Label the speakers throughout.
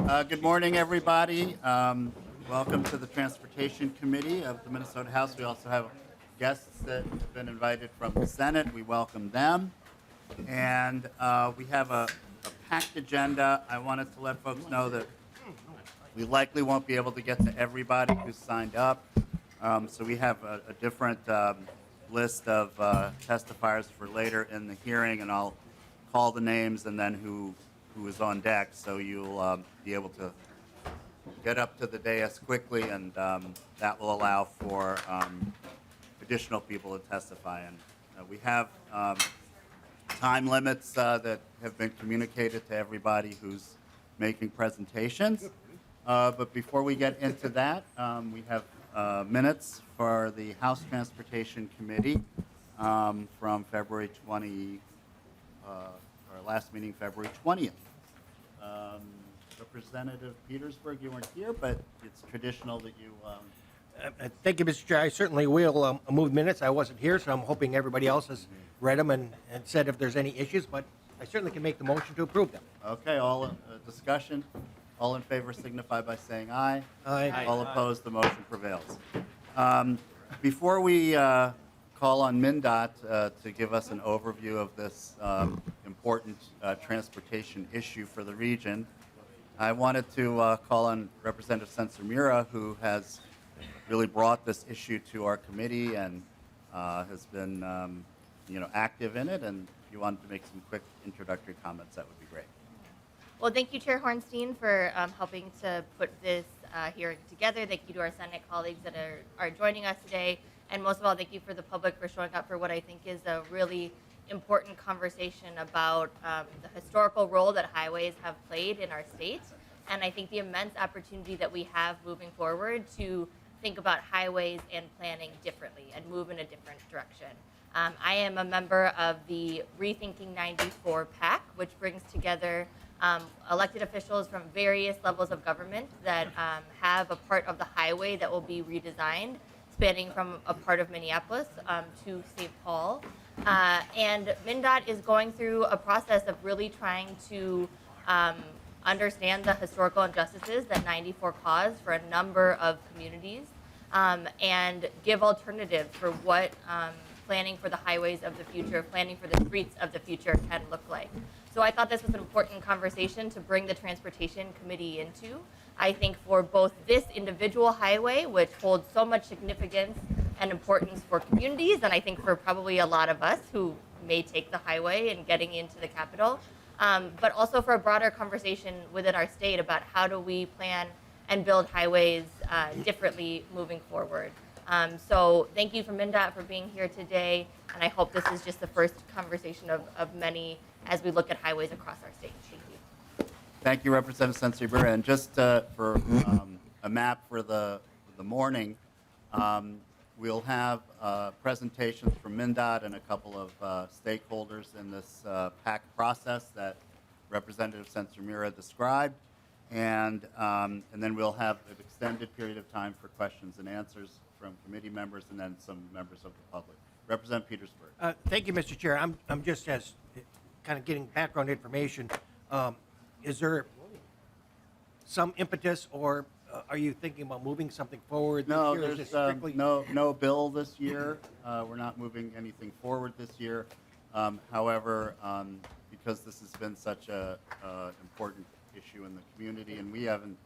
Speaker 1: Good morning, everybody. Welcome to the Transportation Committee of the Minnesota House. We also have guests that have been invited from the Senate. We welcome them. And we have a packed agenda. I wanted to let folks know that we likely won't be able to get to everybody who's signed up. So we have a different list of testifiers for later in the hearing, and I'll call the names and then who is on deck, so you'll be able to get up to the dais quickly, and that will allow for additional people to testify. And we have time limits that have been communicated to everybody who's making presentations. But before we get into that, we have minutes for the House Transportation Committee from February 20, our last meeting, February 20th. Representative Petersburg, you weren't here, but it's traditional that you...
Speaker 2: Thank you, Mr. Chair. I certainly will move minutes. I wasn't here, so I'm hoping everybody else has read them and said if there's any issues, but I certainly can make the motion to approve them.
Speaker 1: Okay, all discussion. All in favor signify by saying aye.
Speaker 2: Aye.
Speaker 1: All opposed, the motion prevails. Before we call on MnDOT to give us an overview of this important transportation issue for the region, I wanted to call on Representative Sencer-Mura, who has really brought this issue to our committee and has been active in it. And if you wanted to make some quick introductory comments, that would be great.
Speaker 3: Well, thank you, Chair Hornstein, for helping to put this hearing together. Thank you to our Senate colleagues that are joining us today. And most of all, thank you for the public for showing up for what I think is a really important conversation about the historical role that highways have played in our state. And I think the immense opportunity that we have moving forward to think about highways and planning differently and move in a different direction. I am a member of the Rethinking 94 PAC, which brings together elected officials from various levels of government that have a part of the highway that will be redesigned, spanning from a part of Minneapolis to St. Paul. And MnDOT is going through a process of really trying to understand the historical injustices that 94 caused for a number of communities and give alternatives for what planning for the highways of the future, planning for the streets of the future can look like. So I thought this was an important conversation to bring the Transportation Committee into. I think for both this individual highway, which holds so much significance and importance for communities, and I think for probably a lot of us who may take the highway and getting into the Capitol, but also for a broader conversation within our state about how do we plan and build highways differently moving forward. So thank you for MnDOT for being here today, and I hope this is just the first conversation of many as we look at highways across our state. Thank you.
Speaker 1: Thank you, Representative Sencer-Mura. And just for a map for the morning, we'll have presentations from MnDOT and a couple of stakeholders in this PAC process that Representative Sencer-Mura described. And then we'll have an extended period of time for questions and answers from committee members and then some members of the public. Representative Petersburg.
Speaker 2: Thank you, Mr. Chair. I'm just as kind of getting background information. Is there some impetus, or are you thinking about moving something forward?
Speaker 1: No,
Speaker 2: this year?
Speaker 1: there's
Speaker 2: Strictly...
Speaker 1: no bill this year. We're not moving anything forward this year. However, because this has been such a important issue in the community, and we haven't,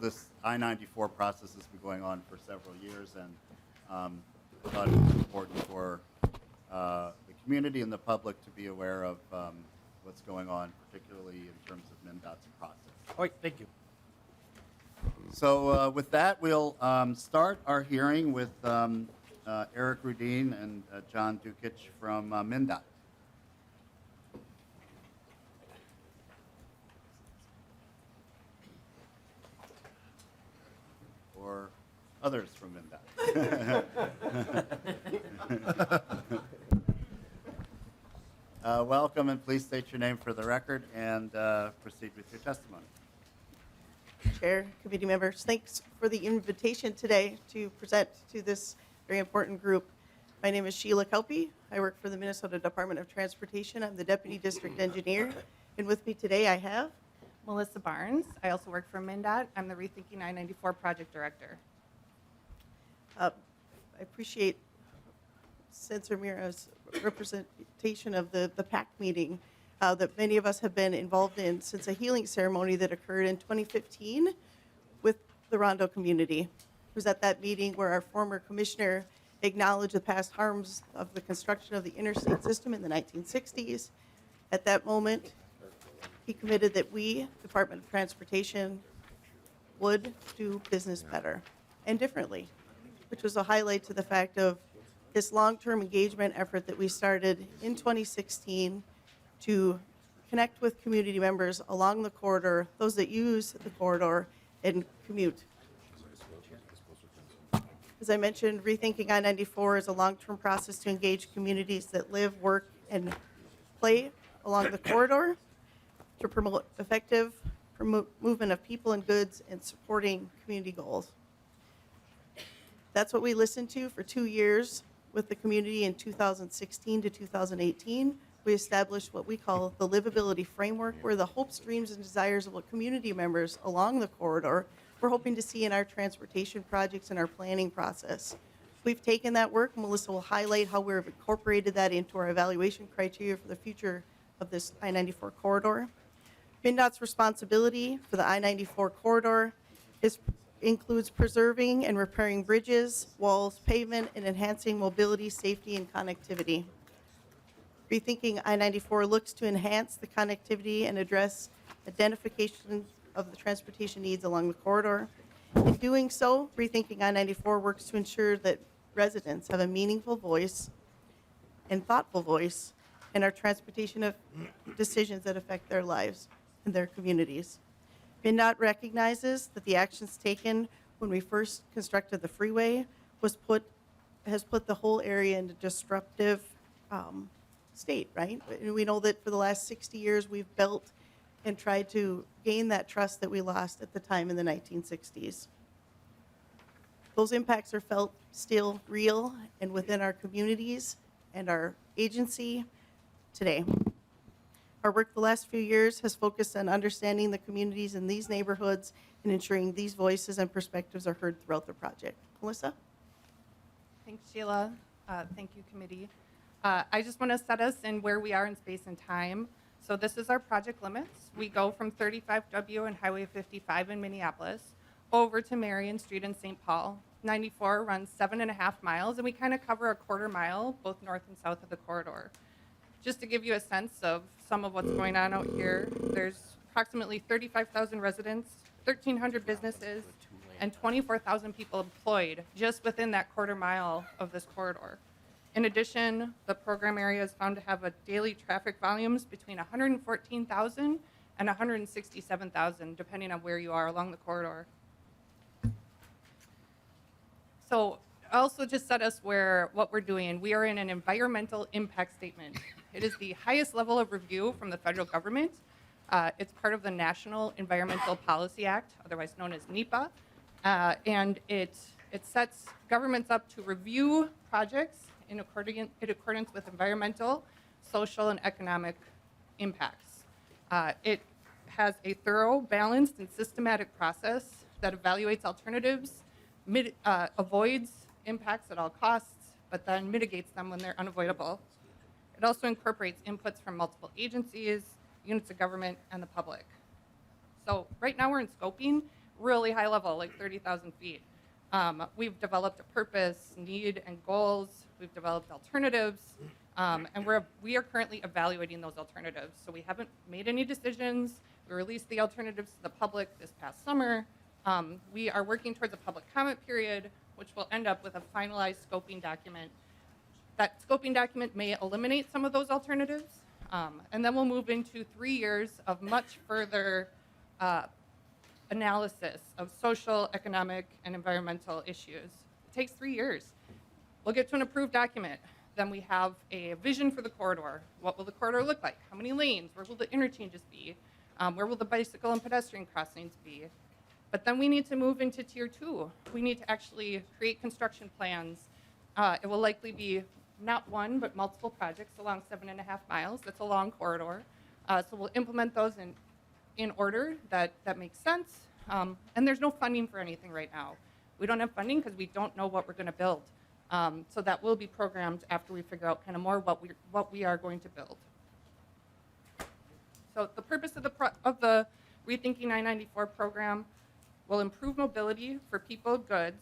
Speaker 1: this I-94 process has been going on for several years, and I thought it was important for the community and the public to be aware of what's going on, particularly in terms of MnDOT's process.
Speaker 2: All right, thank you.
Speaker 1: So with that, we'll start our hearing with Eric Rudin and John Dukich from MnDOT. Or others from MnDOT. Welcome, and please state your name for the record and proceed with your testimony.
Speaker 4: Chair, committee members, thanks for the invitation today to present to this very important group. My name is Sheila Kelpie. I work for the Minnesota Department of Transportation. I'm the Deputy District Engineer. And with me today I have
Speaker 5: Melissa Barnes. I also work for MnDOT. I'm the Rethinking I-94 project director.
Speaker 4: I appreciate Senator Mira's representation of the PAC meeting that many of us have been involved in since a healing ceremony that occurred in 2015 with the Rondo community. It was at that meeting where our former commissioner acknowledged the past harms of the construction of the interstate system in the 1960s. At that moment, he committed that we, Department of Transportation, would do business better and differently, which was a highlight to the fact of this long-term engagement effort that we started in 2016 to connect with community members along the corridor, those that use the corridor and commute. As I mentioned, Rethinking I-94 is a long-term process to engage communities that live, work, and play along the corridor to promote effective movement of people and goods and supporting community goals. That's what we listened to for 2 years with the community in 2016 to 2018. We established what we call the livability framework, where the hopes, dreams, and desires of what community members along the corridor we're hoping to see in our transportation projects and our planning process. We've taken that work. Melissa will highlight how we've incorporated that into our evaluation criteria for the future of this I-94 corridor. MnDOT's responsibility for the I-94 corridor includes preserving and repairing bridges, walls, pavement, and enhancing mobility, safety, and connectivity. Rethinking I-94 looks to enhance the connectivity and address identification of the transportation needs along the corridor. In doing so, Rethinking I-94 works to ensure that residents have a meaningful voice and thoughtful voice in our transportation of decisions that affect their lives and their communities. MnDOT recognizes that the actions taken when we first constructed the freeway has put the whole area into disruptive state, right? And we know that for the last 60 years we've built and tried to gain that trust that we lost at the time in the 1960s. Those impacts are felt still real and within our communities and our agency today. Our work the last few years has focused on understanding the communities in these neighborhoods and ensuring these voices and perspectives are heard throughout the project. Melissa?
Speaker 5: Thanks, Sheila. Thank you, committee. I just want to set us in where we are in space and time. So this is our project limits. We go from 35W and Highway 55 in Minneapolis over to Marion Street in St. Paul. 94 runs 7.5 miles, and we kind of cover a quarter mile, both north and south of the corridor. Just to give you a sense of some of what's going on out here, there's approximately 35,000 residents, 1,300 businesses, and 24,000 people employed just within that quarter mile of this corridor. In addition, the program area is found to have a daily traffic volumes between 114,000 and 167,000, depending on where you are along the corridor. So also just set us what we're doing. We are in an environmental impact statement. It is the highest level of review from the federal government. It's part of the National Environmental Policy Act, otherwise known as NEPA, and it sets governments up to review projects in accordance with environmental, social, and economic impacts. It has a thorough, balanced, and systematic process that evaluates alternatives, avoids impacts at all costs, but then mitigates them when they're unavoidable. It also incorporates inputs from multiple agencies, units of government, and the public. So right now we're in scoping, really high level, like 30,000 feet. We've developed a purpose, need, and goals. We've developed alternatives, and we are currently evaluating those alternatives. So we haven't made any decisions. We released the alternatives to the public this past summer. We are working towards a public comment period, which will end up with a finalized scoping document. That scoping document may eliminate some of those alternatives, and then we'll move into 3 years of much further analysis of social, economic, and environmental issues. It takes 3 years. We'll get to an approved document. Then we have a vision for the corridor. What will the corridor look like? How many lanes? Where will the interchanges be? Where will the bicycle and pedestrian crossings be? But then we need to move into tier 2. We need to actually create construction plans. It will likely be not one, but multiple projects along 7.5 miles. That's a long corridor. So we'll implement those in order that makes sense. And there's no funding for anything right now. We don't have funding because we don't know what we're going to build. So that will be programmed after we figure out kind of more what we are going to build. So the purpose of the Rethinking I-94 program will improve mobility for people, goods,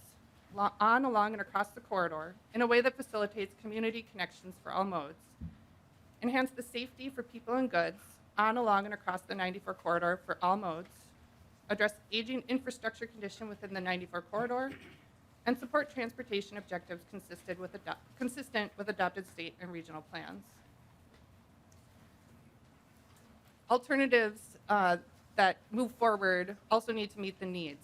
Speaker 5: on, along, and across the corridor in a way that facilitates community connections for all modes, enhance the safety for people and goods on, along, and across the 94 corridor for all modes, address aging infrastructure condition within the 94 corridor, and support transportation objectives consistent with adopted state and regional plans. Alternatives that move forward also need to meet the needs.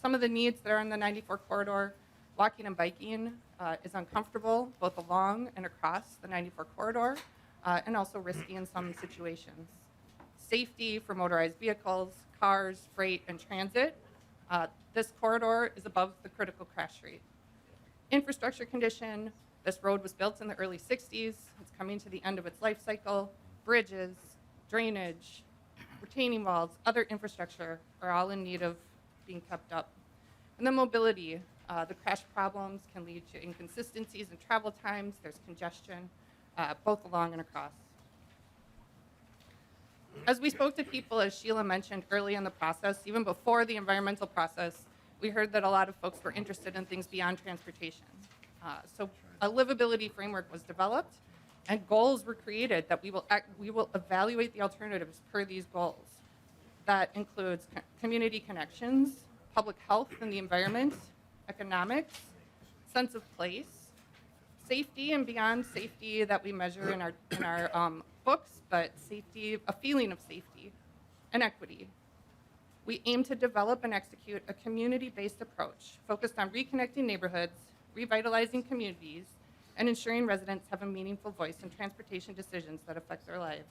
Speaker 5: Some of the needs that are in the 94 corridor, walking and biking is uncomfortable both along and across the 94 corridor and also risky in some situations. Safety for motorized vehicles, cars, freight, and transit. This corridor is above the critical crash rate. Infrastructure condition, this road was built in the early 60s. It's coming to the end of its life cycle. Bridges, drainage, retaining walls, other infrastructure are all in need of being kept up. And then mobility. The crash problems can lead to inconsistencies in travel times. There's congestion, both along and across. As we spoke to people, as Sheila mentioned early in the process, even before the environmental process, we heard that a lot of folks were interested in things beyond transportation. So a livability framework was developed, and goals were created that we will evaluate the alternatives per these goals. That includes community connections, public health and the environment, economics, sense of place, safety and beyond safety that we measure in our books, but safety, a feeling of safety, and equity. We aim to develop and execute a community-based approach focused on reconnecting neighborhoods, revitalizing communities, and ensuring residents have a meaningful voice in transportation decisions that affect their lives.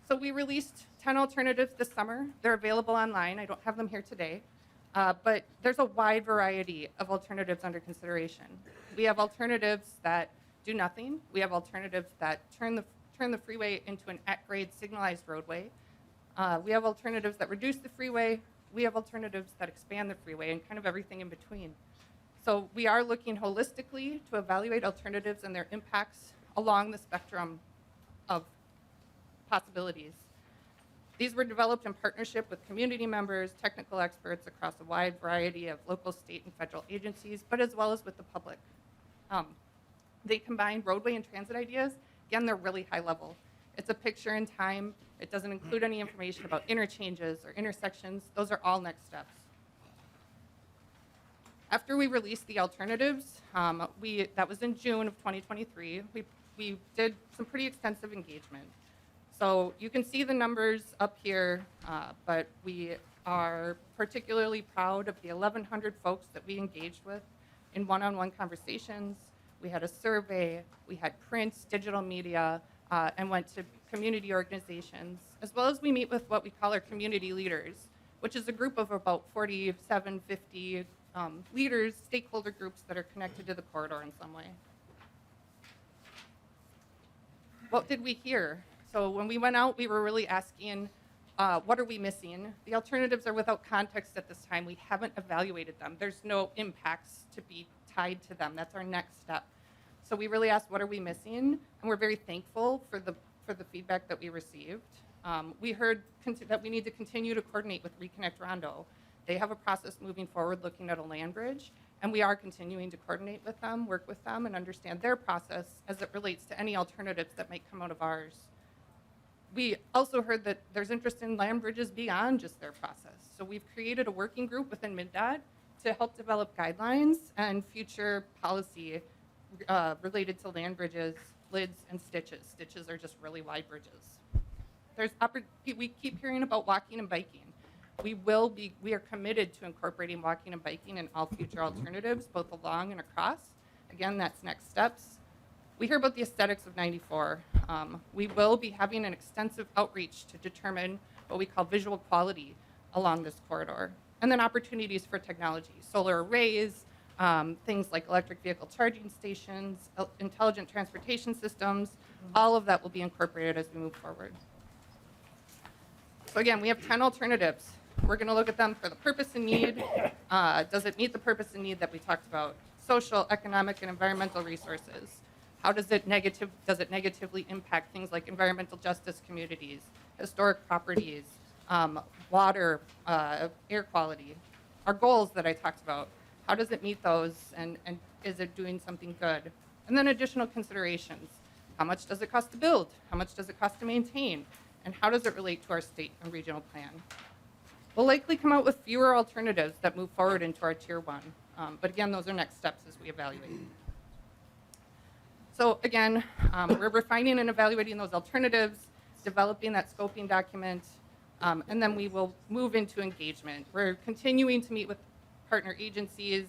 Speaker 5: So we released 10 alternatives this summer. They're available online. I don't have them here today. But there's a wide variety of alternatives under consideration. We have alternatives that do nothing. We have alternatives that turn the freeway into an at-grade signalized roadway. We have alternatives that reduce the freeway. We have alternatives that expand the freeway and kind of everything in between. So we are looking holistically to evaluate alternatives and their impacts along the spectrum of possibilities. These were developed in partnership with community members, technical experts across a wide variety of local, state, and federal agencies, but as well as with the public. They combine roadway and transit ideas. Again, they're really high level. It's a picture in time. It doesn't include any information about interchanges or intersections. Those are all next steps. After we released the alternatives, that was in June of 2023, we did some pretty extensive engagement. So you can see the numbers up here, but we are particularly proud of the 1,100 folks that we engaged with in one-on-one conversations. We had a survey, we had print, digital media, and went to community organizations, as well as we meet with what we call our community leaders, which is a group of about 47, 50 leaders, stakeholder groups that are connected to the corridor in some way. What did we hear? So when we went out, we were really asking, what are we missing? The alternatives are without context at this time. We haven't evaluated them. There's no impacts to be tied to them. That's our next step. So we really asked, what are we missing? And we're very thankful for the feedback that we received. We heard that we need to continue to coordinate with Reconnect Rondo. They have a process moving forward looking at a land bridge, and we are continuing to coordinate with them, work with them, and understand their process as it relates to any alternatives that might come out of ours. We also heard that there's interest in land bridges beyond just their process. So we've created a working group within MnDOT to help develop guidelines and future policy related to land bridges, lids, and stitches. Stitches are just really wide bridges. We keep hearing about walking and biking. We are committed to incorporating walking and biking in all future alternatives, both along and across. Again, that's next steps. We hear about the aesthetics of 94. We will be having an extensive outreach to determine what we call visual quality along this corridor. And then opportunities for technology, solar arrays, things like electric vehicle charging stations, intelligent transportation systems, all of that will be incorporated as we move forward. So again, we have 10 alternatives. We're going to look at them for the purpose and need. Does it meet the purpose and need that we talked about? Social, economic, and environmental resources. How does it negatively impact things like environmental justice communities, historic properties, water, air quality? Our goals that I talked about, how does it meet those, and is it doing something good? And then additional considerations. How much does it cost to build? How much does it cost to maintain? And how does it relate to our state and regional plan? We'll likely come out with fewer alternatives that move forward into our tier 1. But again, those are next steps as we evaluate. So again, we're refining and evaluating those alternatives, developing that scoping document, and then we will move into engagement. We're continuing to meet with partner agencies,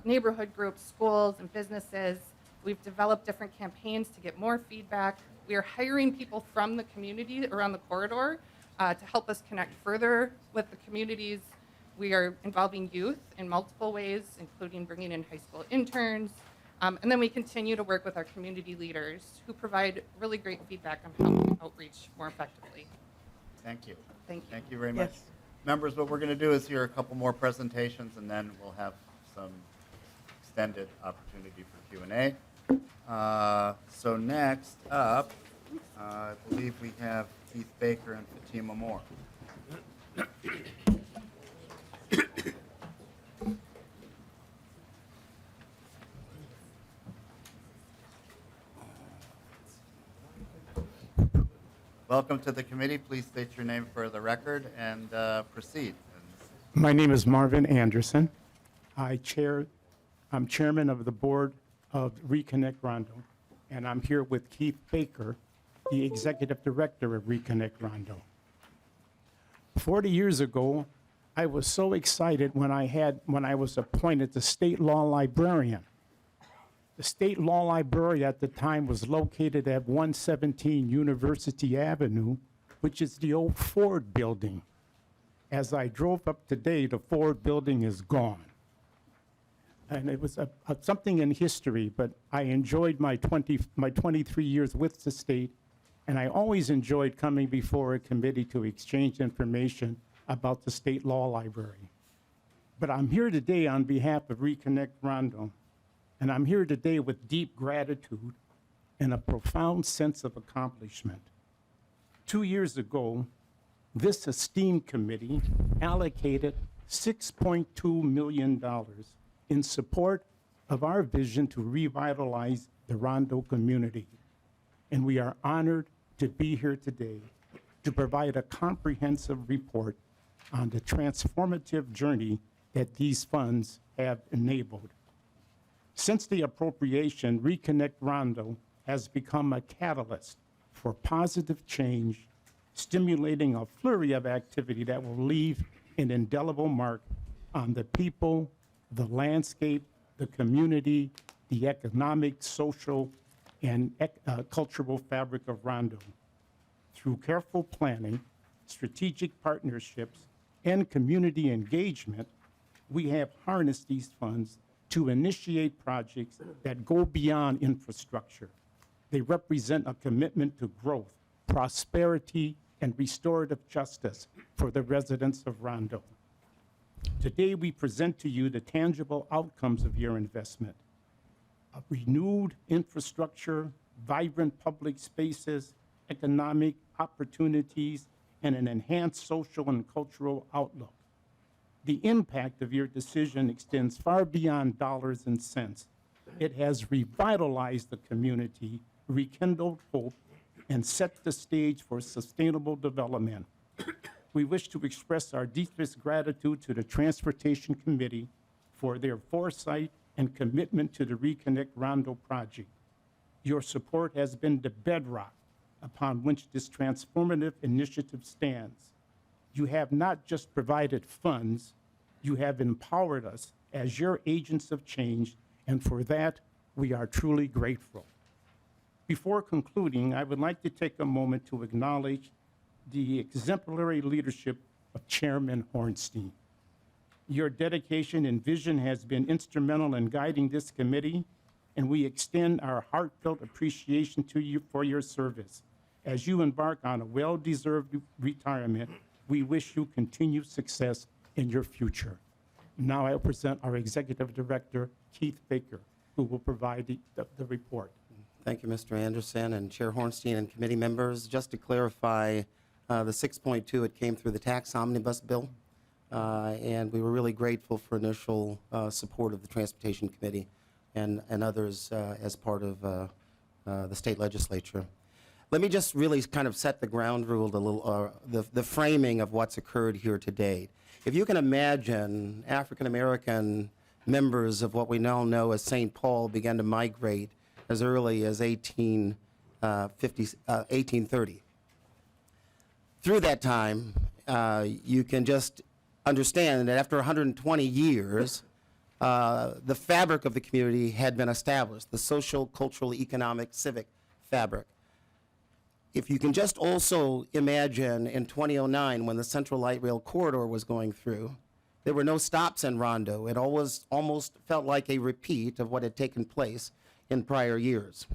Speaker 5: neighborhood groups, schools, and businesses. We've developed different campaigns to get more feedback. We are hiring people from the community around the corridor to help us connect further with the communities. We are involving youth in multiple ways, including bringing in high school interns. And then we continue to work with our community leaders who provide really great feedback on how we can outreach more effectively.
Speaker 1: Thank you.
Speaker 5: Thank you.
Speaker 1: Thank you very much.
Speaker 4: Yes.
Speaker 1: Members, what we're going to do is hear a couple more presentations, and then we'll have some extended opportunity for Q&A. So next up, I believe we have Keith Baker and Fatima Moore. Welcome to the committee. Please state your name for the record and proceed.
Speaker 6: My name is Marvin Anderson. I'm chairman of the board of Reconnect Rondo, and I'm here with Keith Baker, the executive director of Reconnect Rondo. 40 years ago, I was so excited when I was appointed the state law librarian. The state law library at the time was located at 117 University Avenue, which is the old Ford building. As I drove up today, the Ford building is gone. And it was something in history, but I enjoyed my 23 years with the state, and I always enjoyed coming before a committee to exchange information about the state law library. But I'm here today on behalf of Reconnect Rondo, and I'm here today with deep gratitude and a profound sense of accomplishment. 2 years ago, this esteemed committee allocated $6.2 million in support of our vision to revitalize the Rondo community. And we are honored to be here today to provide a comprehensive report on the transformative journey that these funds have enabled. Since the appropriation, Reconnect Rondo has become a catalyst for positive change, stimulating a flurry of activity that will leave an indelible mark on the people, the landscape, the community, the economic, social, and cultural fabric of Rondo. Through careful planning, strategic partnerships, and community engagement, we have harnessed these funds to initiate projects that go beyond infrastructure. They represent a commitment to growth, prosperity, and restorative justice for the residents of Rondo. Today, we present to you the tangible outcomes of your investment: a renewed infrastructure, vibrant public spaces, economic opportunities, and an enhanced social and cultural outlook. The impact of your decision extends far beyond dollars and cents. It has revitalized the community, rekindled hope, and set the stage for sustainable development. We wish to express our deepest gratitude to the Transportation Committee for their foresight and commitment to the Reconnect Rondo project. Your support has been the bedrock upon which this transformative initiative stands. You have not just provided funds, you have empowered us as your agents of change, and for that, we are truly grateful. Before concluding, I would like to take a moment to acknowledge the exemplary leadership of Chairman Hornstein. Your dedication and vision has been instrumental in guiding this committee, and we extend our heartfelt appreciation to you for your service As you embark on a well-deserved retirement, we wish you continued success in your future. Now I will present our Executive Director, Keith Baker, who will provide the report.
Speaker 7: Thank you, Mr. Anderson and Chair Hornstein and committee members. Just to clarify, the 6.2, it came through the tax omnibus bill, and we were really grateful for initial support of the Transportation Committee and others as part of the state legislature. Let me just really kind of set the ground rule, a little, the framing of what's occurred here to date. If you can imagine, African American members of what we now know as St. Paul began to migrate as early as 1830. Through that time, you can just understand that after 120 years, the fabric of the community had been established, the social, cultural, economic, civic fabric. If you can just also imagine in 2009 when the Central Light Rail Corridor was going through, there were no stops in Rondo. It almost felt like a repeat of what had taken place in prior years.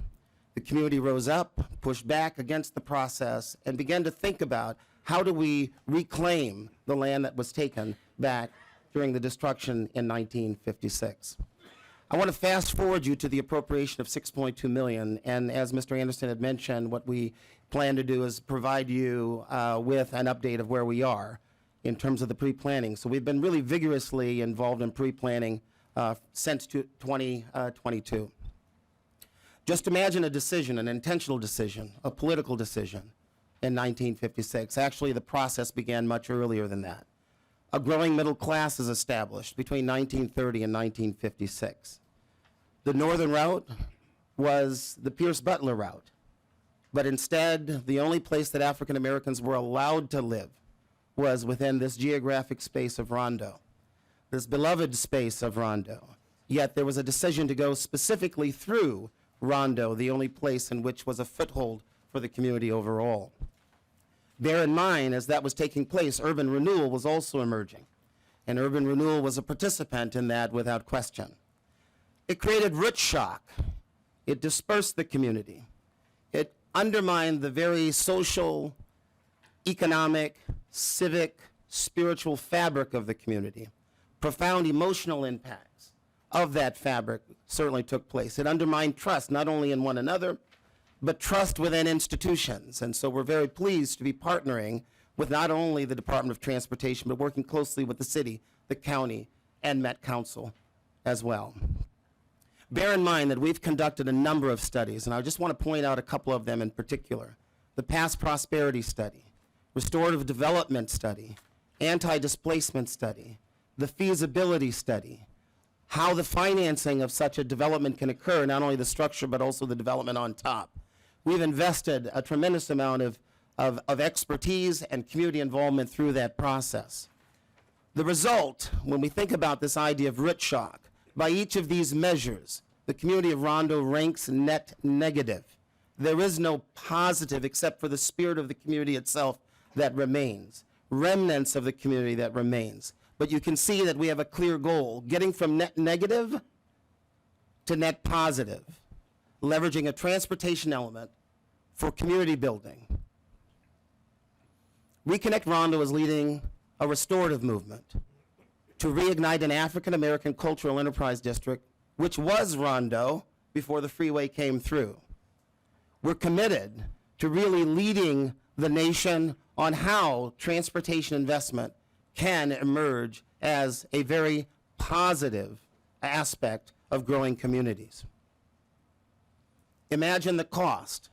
Speaker 7: The community rose up, pushed back against the process, and began to think about how do we reclaim the land that was taken back during the destruction in 1956. I want to fast forward you to the appropriation of $6.2 million, and as Mr. Anderson had mentioned, what we plan to do is provide you with an update of where we are in terms of the pre-planning. So we've been really vigorously involved in pre-planning since 2022. Just imagine a decision, an intentional decision, a political decision in 1956. Actually, the process began much earlier than that. A growing middle class is established between 1930 and 1956. The northern route was the Pierce Butler route, but instead, the only place that African Americans were allowed to live was within this geographic space of Rondo, this beloved space of Rondo. Yet there was a decision to go specifically through Rondo, the only place in which was a foothold for the community overall. Bear in mind, as that was taking place, urban renewal was also emerging, and urban renewal was a participant in that without question. It created root shock. It dispersed the community. It undermined the very social, economic, civic, spiritual fabric of the community. Profound emotional impacts of that fabric certainly took place. It undermined trust, not only in one another, but trust within institutions. And so we're very pleased to be partnering with not only the Department of Transportation, but working closely with the city, the county, and Met Council as well. Bear in mind that we've conducted a number of studies, and I just want to point out a couple of them in particular. The Past Prosperity Study, Restorative Development Study, Anti-Displacement Study, the Feasibility Study, how the financing of such a development can occur, not only the structure, but also the development on top. We've invested a tremendous amount of expertise and community involvement through that process. The result, when we think about this idea of root shock, by each of these measures, the community of Rondo ranks net negative. There is no positive except for the spirit of the community itself that remains, remnants of the community that remains. But you can see that we have a clear goal, getting from net negative to net positive, leveraging a transportation element for community building. Reconnect Rondo is leading a restorative movement to reignite an African American cultural enterprise district, which was Rondo before the freeway came through. We're committed to really leading the nation on how transportation investment can emerge as a very positive aspect of growing communities. Imagine the cost.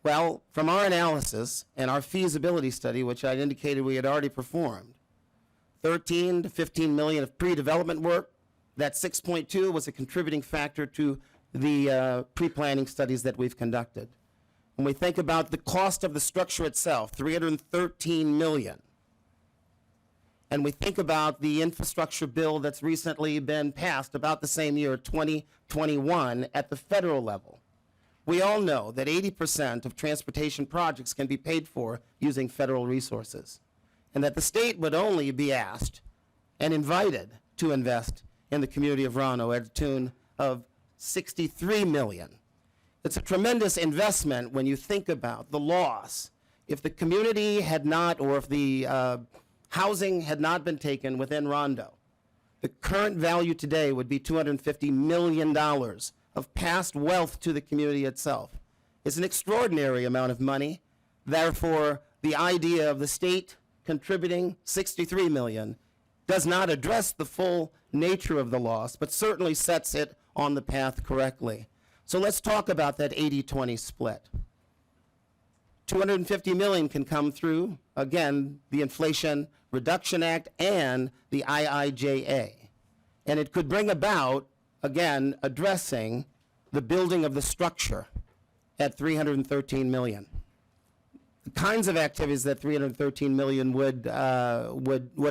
Speaker 7: Well, from our analysis and our feasibility study, which I indicated we had already performed, 13 to 15 million of pre-development work. That 6.2 was a contributing factor to the pre-planning studies that we've conducted. When we think about the cost of the structure itself, 313 million. And we think about the infrastructure bill that's recently been passed about the same year, 2021, at the federal level. We all know that 80% of transportation projects can be paid for using federal resources, and that the state would only be asked and invited to invest in the community of Rondo at a tune of $63 million. It's a tremendous investment when you think about the loss. If the community had not, or if the housing had not been taken within Rondo, the current value today would be $250 million of past wealth to the community itself. It's an extraordinary amount of money. Therefore, the idea of the state contributing $63 million does not address the full nature of the loss, but certainly sets it on the path correctly. So let's talk about that 80-20 split. $250 million can come through, again, the Inflation Reduction Act and the IIJA. And it could bring about, again, addressing the building of the structure at $313 million. The kinds of activities that $313 million would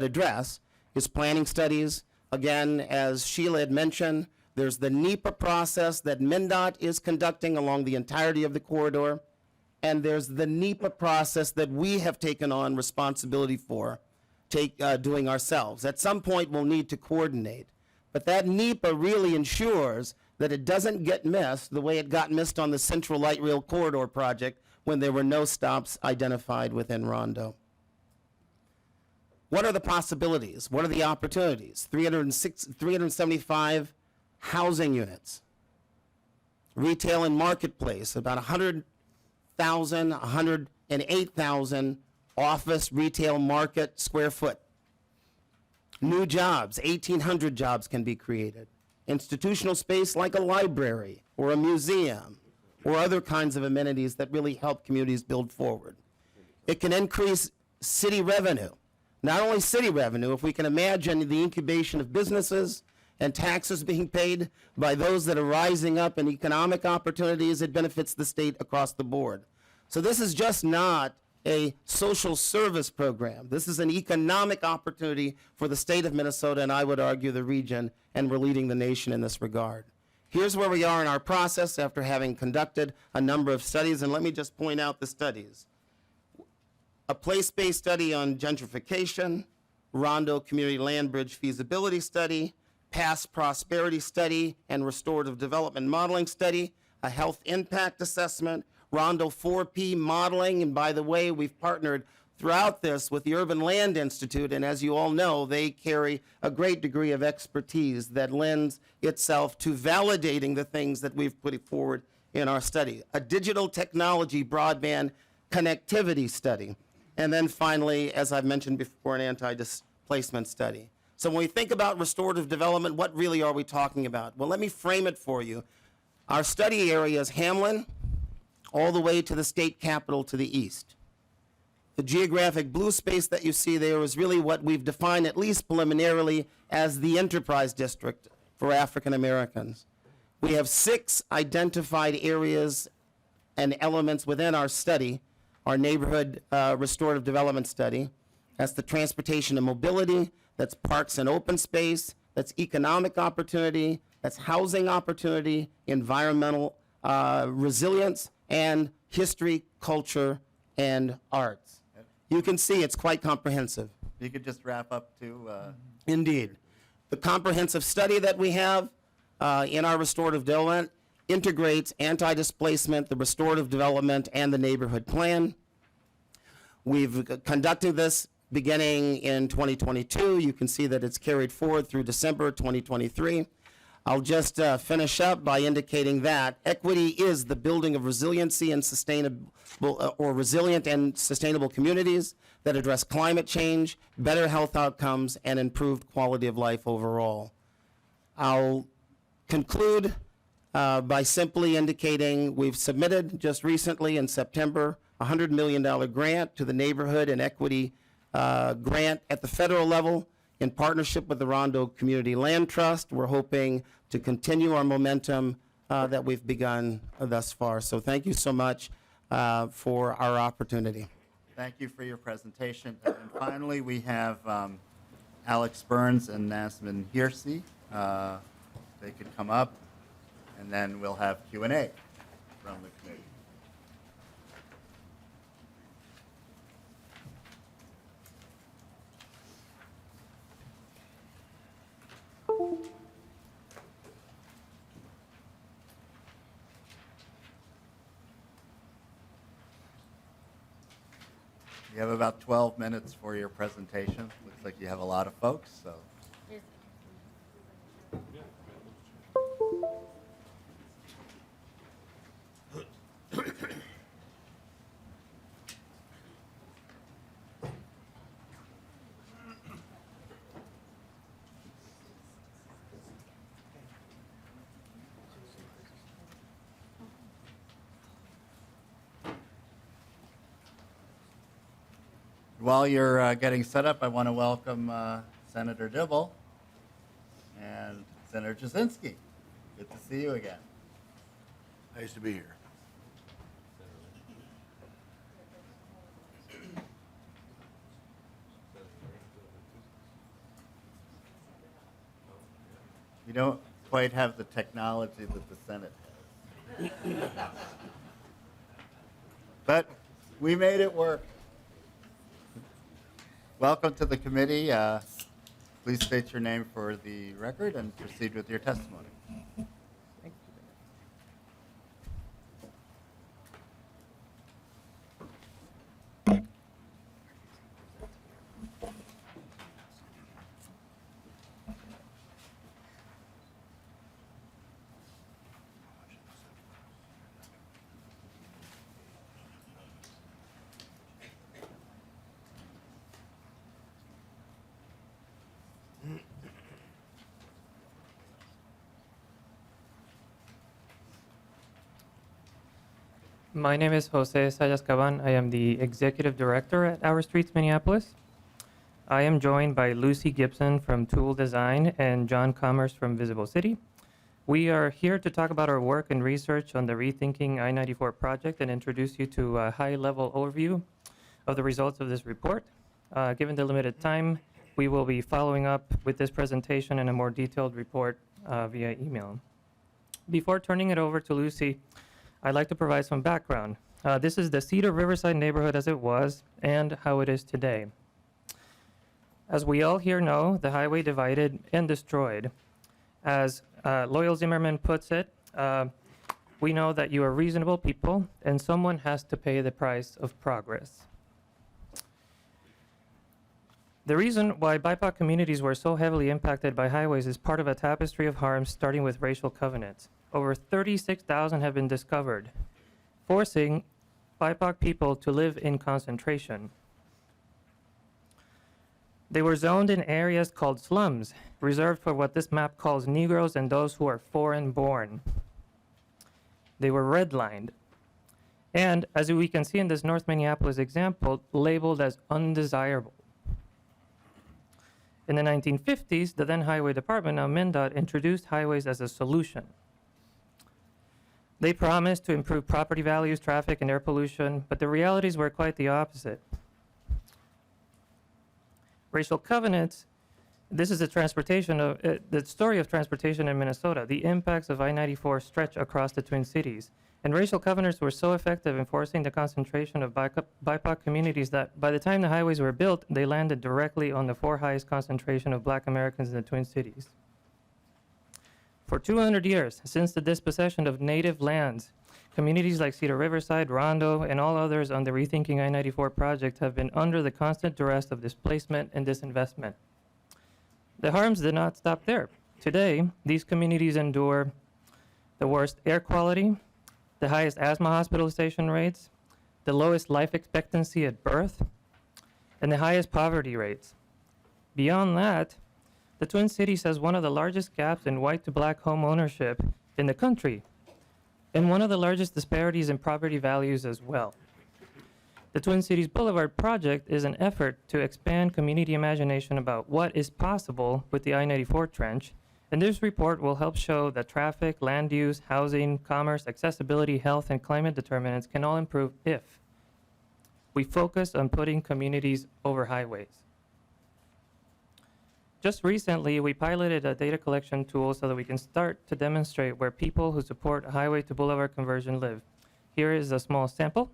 Speaker 7: address is planning studies. Again, as Sheila had mentioned, there's the NEPA process that MnDOT is conducting along the entirety of the corridor. And there's the NEPA process that we have taken on responsibility for doing ourselves. At some point, we'll need to coordinate. But that NEPA really ensures that it doesn't get missed the way it got missed on the Central Light Rail Corridor project when there were no stops identified within Rondo. What are the possibilities? What are the opportunities? 375 housing units. Retail and marketplace, about 100,000, 108,000 office retail market square foot. New jobs, 1,800 jobs can be created. Institutional space like a library or a museum or other kinds of amenities that really help communities build forward. It can increase city revenue. Not only city revenue, if we can imagine the incubation of businesses and taxes being paid by those that are rising up in economic opportunities, it benefits the state across the board. So this is just not a social service program. This is an economic opportunity for the state of Minnesota, and I would argue the region, and we're leading the nation in this regard. Here's where we are in our process after having conducted a number of studies, and let me just point out the studies. A place-based study on gentrification, Rondo Community Land Bridge feasibility study, past prosperity study and restorative development modeling study, a health impact assessment, Rondo 4P modeling, and by the way, we've partnered throughout this with the Urban Land Institute, and as you all know, they carry a great degree of expertise that lends itself to validating the things that we've put forward in our study. A digital technology broadband connectivity study, and then finally, as I've mentioned before, an anti-displacement study. So when we think about restorative development, what really are we talking about? Well, let me frame it for you. Our study area is Hamlin, all the way to the state capitol to the east. The geographic blue space that you see there is really what we've defined, at least preliminarily, as the enterprise district for African Americans. We have 6 identified areas and elements within our study, our neighborhood restorative development study. That's the transportation and mobility, that's parks and open space, that's economic opportunity, that's housing opportunity, environmental resilience, and history, culture, and arts. You can see it's quite comprehensive.
Speaker 1: You could just wrap up to,
Speaker 7: Indeed. The comprehensive study that we have in our restorative development integrates anti-displacement, the restorative development, and the neighborhood plan. We've conducted this beginning in 2022. You can see that it's carried forward through December 2023. I'll just finish up by indicating that equity is the building of resiliency and sustainable, or resilient and sustainable communities that address climate change, better health outcomes, and improved quality of life overall. I'll conclude by simply indicating we've submitted just recently in September a $100 million grant to the Neighborhood and Equity Grant at the federal level in partnership with the Rondo Community Land Trust. We're hoping to continue our momentum that we've begun thus far. So thank you so much for our opportunity.
Speaker 1: thank you for your presentation. And finally, we have Alex Burns and Nasmin Hirsi. They could come up, and then we'll have Q&A from the committee. You have about 12 minutes for your presentation. Looks like you have a lot of folks, so. While you're getting set up, I want to welcome Senator Dibble and Senator Jasinski. Good to see you again.
Speaker 8: Nice to be here.
Speaker 1: You don't quite have the technology that the Senate has. But we made it work. Welcome to the committee. Please state your name for the record and proceed with your testimony.
Speaker 9: My name is Jose Sayas Caban. I am the Executive Director at Our Streets Minneapolis. I am joined by Lucy Gibson from Tool Design and John Commerce from Visible City. We are here to talk about our work and research on the Rethinking I-94 project and introduce you to a high-level overview of the results of this report. Given the limited time, we will be following up with this presentation and a more detailed report via email. Before turning it over to Lucy, I'd like to provide some background. This is the Cedar Riverside neighborhood as it was and how it is today. As we all here know, the highway divided and destroyed. As Loyal Zimmerman puts it, we know that you are reasonable people and someone has to pay the price of progress. The reason why BIPOC communities were so heavily impacted by highways is part of a tapestry of harms starting with racial covenants. Over 36,000 have been discovered, forcing BIPOC people to live in concentration. They were zoned in areas called slums, reserved for what this map calls Negroes and those who are foreign born. They were redlined. And as we can see in this North Minneapolis example, labeled as undesirable. In the 1950s, the then Highway Department, now MnDOT, introduced highways as a solution. They promised to improve property values, traffic, and air pollution, but the realities were quite the opposite. Racial covenants, this is the story of transportation in Minnesota. The impacts of I-94 stretch across the Twin Cities. And racial covenants were so effective in forcing the concentration of BIPOC communities that by the time the highways were built, they landed directly on the 4 highest concentration of Black Americans in the Twin Cities. For 200 years, since the dispossession of native lands, communities like Cedar Riverside, Rondo, and all others on the Rethinking I-94 project have been under the constant duress of displacement and disinvestment. The harms did not stop there. Today, these communities endure the worst air quality, the highest asthma hospitalization rates, the lowest life expectancy at birth, and the highest poverty rates. Beyond that, the Twin Cities has one of the largest gaps in white to black home ownership in the country, and one of the largest disparities in property values as well. The Twin Cities Boulevard project is an effort to expand community imagination about what is possible with the I-94 trench, and this report will help show that traffic, land use, housing, commerce, accessibility, health, and climate determinants can all improve if we focus on putting communities over highways. Just recently, we piloted a data collection tool so that we can start to demonstrate where people who support highway to boulevard conversion live. Here is a small sample.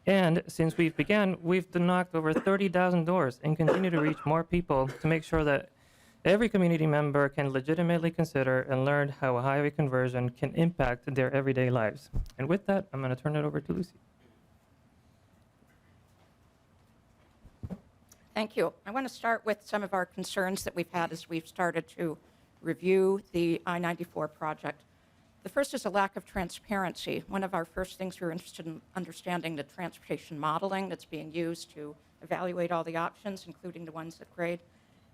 Speaker 9: And since we've begun, we've knocked over 30,000 doors and continue to reach more people to make sure that every community member can legitimately consider and learn how a highway conversion can impact their everyday lives. And with that, I'm going to turn it over to Lucy.
Speaker 10: Thank you. I want to start with some of our concerns that we've had as we've started to review the I-94 project. The first is a lack of transparency. One of our first things we were interested in understanding the transportation modeling that's being used to evaluate all the options, including the ones that grade.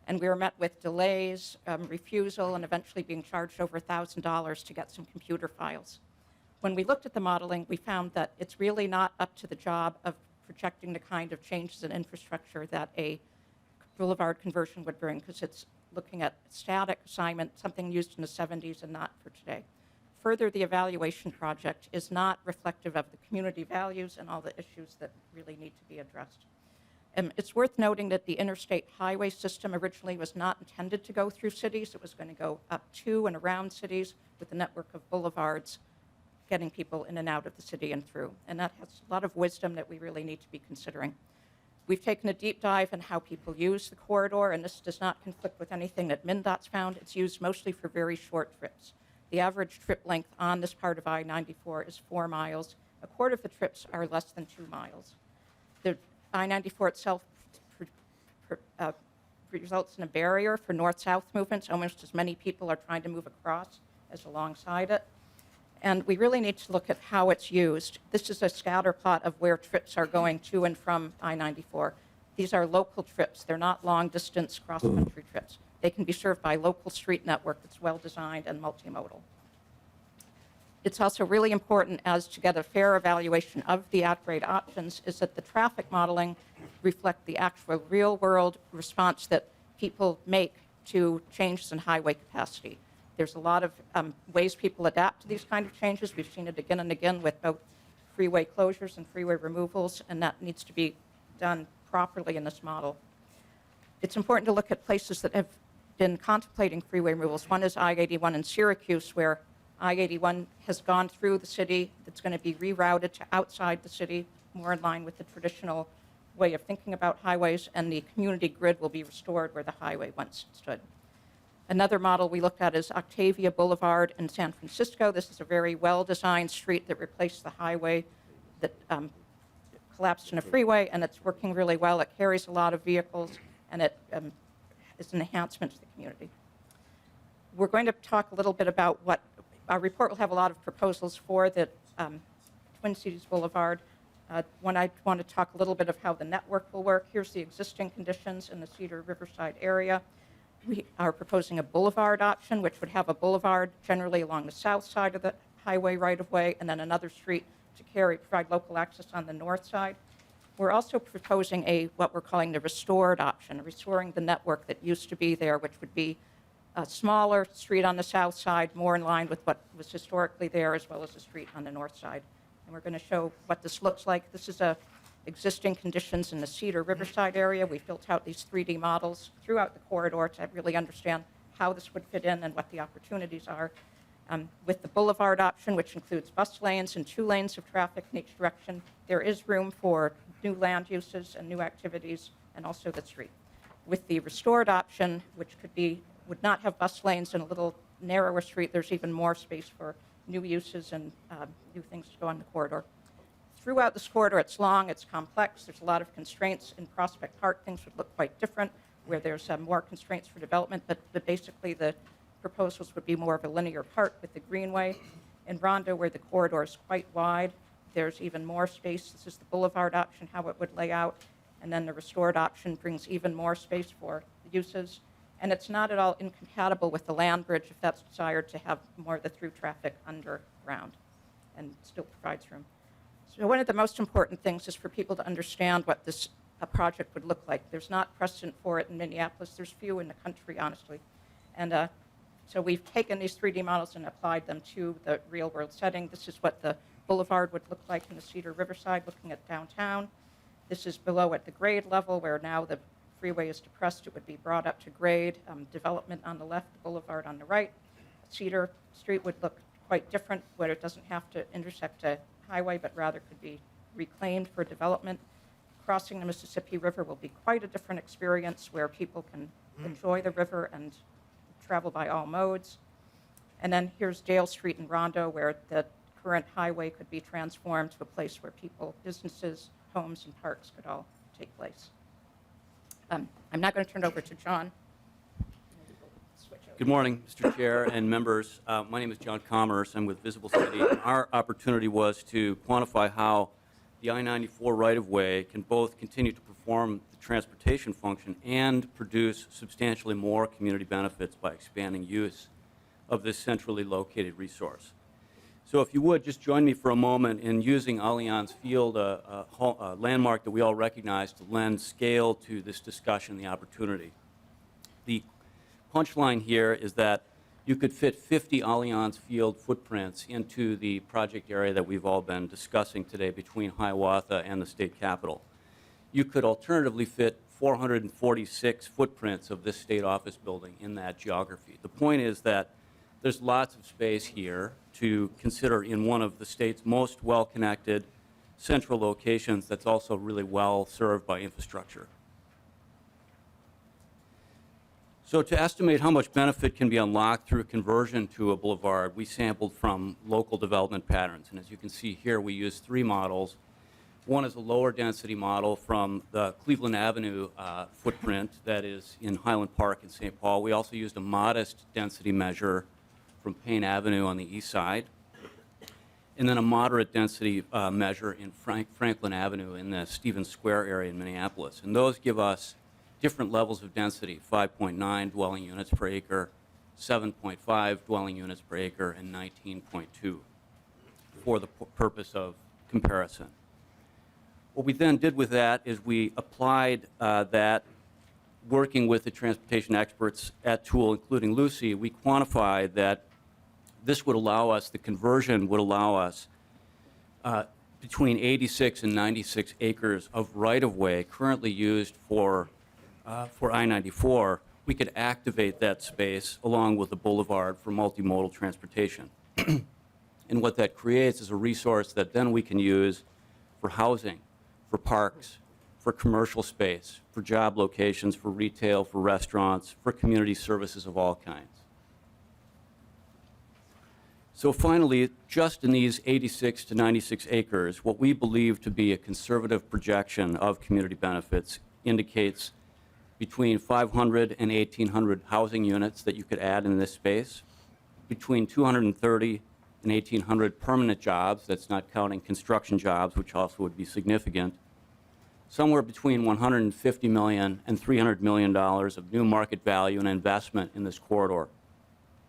Speaker 10: And we were met with delays, refusal, and eventually being charged over $1,000 to get some computer files. When we looked at the modeling, we found that it's really not up to the job of projecting the kind of changes in infrastructure that a boulevard conversion would bring, because it's looking at static assignment, something used in the 70s and not for today. Further, the evaluation project is not reflective of the community values and all the issues that really need to be addressed. It's worth noting that the interstate highway system originally was not intended to go through cities. It was going to go up to and around cities with a network of boulevards getting people in and out of the city and through. And that has a lot of wisdom that we really need to be considering. We've taken a deep dive in how people use the corridor, and this does not conflict with anything that MnDOT's found. It's used mostly for very short trips. The average trip length on this part of I-94 is 4 miles. A quarter of the trips are less than 2 miles. The I-94 itself results in a barrier for north-south movements. Almost as many people are trying to move across as alongside it. And we really need to look at how it's used. This is a scatter plot of where trips are going to and from I-94. These are local trips. They're not long-distance cross-country trips. They can be served by a local street network that's well-designed and multimodal. It's also really important, as to get a fair evaluation of the at-grade options, is that the traffic modeling reflect the actual real-world response that people make to changes in highway capacity. There's a lot of ways people adapt to these kind of changes. We've seen it again and again with both freeway closures and freeway removals, and that needs to be done properly in this model. It's important to look at places that have been contemplating freeway removals. One is I-81 in Syracuse, where I-81 has gone through the city. It's going to be rerouted to outside the city, more in line with the traditional way of thinking about highways, and the community grid will be restored where the highway once stood. Another model we looked at is Octavia Boulevard in San Francisco. This is a very well-designed street that replaced the highway that collapsed in a freeway, and it's working really well. It carries a lot of vehicles, and it is an enhancement to the community. We're going to talk a little bit about what our report will have a lot of proposals for the Twin Cities Boulevard. When I want to talk a little bit of how the network will work, here's the existing conditions in the Cedar Riverside area. We are proposing a boulevard option, which would have a boulevard generally along the south side of the highway right-of-way, and then another street to provide local access on the north side. We're also proposing what we're calling the restored option, restoring the network that used to be there, which would be a smaller street on the south side, more in line with what was historically there, as well as a street on the north side. And we're going to show what this looks like. This is existing conditions in the Cedar Riverside area. We built out these 3D models throughout the corridor to really understand how this would fit in and what the opportunities are. With the boulevard option, which includes bus lanes and 2 lanes of traffic in each direction, there is room for new land uses and new activities, and also the street. With the restored option, which would not have bus lanes and a little narrower street, there's even more space for new uses and new things to go on the corridor. Throughout this corridor, it's long, it's complex, there's a lot of constraints. In Prospect Park, things would look quite different, where there's more constraints for development, but basically the proposals would be more of a linear park with the greenway. In Rondo, where the corridor is quite wide, there's even more space. This is the boulevard option, how it would lay out, and then the restored option brings even more space for uses. And it's not at all incompatible with the land bridge if that's desired to have more of the through traffic underground and still provides room. So one of the most important things is for people to understand what this project would look like. There's not precedent for it in Minneapolis. There's few in the country, honestly. And so we've taken these 3D models and applied them to the real-world setting. This is what the boulevard would look like in the Cedar Riverside, looking at downtown. This is below at the grade level, where now the freeway is depressed. It would be brought up to grade. Development on the left, the boulevard on the right. Cedar Street would look quite different, where it doesn't have to intersect a highway, but rather could be reclaimed for development. Crossing the Mississippi River will be quite a different experience, where people can enjoy the river and travel by all modes. And then here's Dale Street in Rondo, where the current highway could be transformed to a place where people, businesses, homes, and parks could all take place. I'm not going to turn it over to John.
Speaker 11: Good morning, Mr. Chair and members. My name is John Commerce. I'm with Visible City. And our opportunity was to quantify how the I-94 right-of-way can both continue to perform the transportation function and produce substantially more community benefits by expanding use of this centrally located resource. So if you would, just join me for a moment in using Allianz Field, a landmark that we all recognize, to lend scale to this discussion, the opportunity. The punchline here is that you could fit 50 Allianz Field footprints into the project area that we've all been discussing today between Hiawatha and the state capitol. You could alternatively fit 446 footprints of this state office building in that geography. The point is that there's lots of space here to consider in one of the state's most well-connected central locations that's also really well served by infrastructure. So to estimate how much benefit can be unlocked through conversion to a boulevard, we sampled from local development patterns. And as you can see here, we used 3 models. One is a lower density model from the Cleveland Avenue footprint that is in Highland Park in St. Paul. We also used a modest density measure from Payne Avenue on the east side, and then a moderate density measure in Franklin Avenue in the Stevens Square area in Minneapolis. And those give us different levels of density: 5.9 dwelling units per acre, 7.5 dwelling units per acre, and 19.2 for the purpose of comparison. What we then did with that is we applied that, working with the transportation experts at Tool, including Lucy. We quantified that this would allow us, the conversion would allow us between 86 and 96 acres of right-of-way currently used for I-94. We could activate that space along with the boulevard for multimodal transportation. And what that creates is a resource that then we can use for housing, for parks, for commercial space, for job locations, for retail, for restaurants, for community services of all kinds. So finally, just in these 86 to 96 acres, what we believe to be a conservative projection of community benefits indicates between 500 and 1,800 housing units that you could add in this space, between 230 and 1,800 permanent jobs, that's not counting construction jobs, which also would be significant, somewhere between $150 million and $300 million of new market value and investment in this corridor.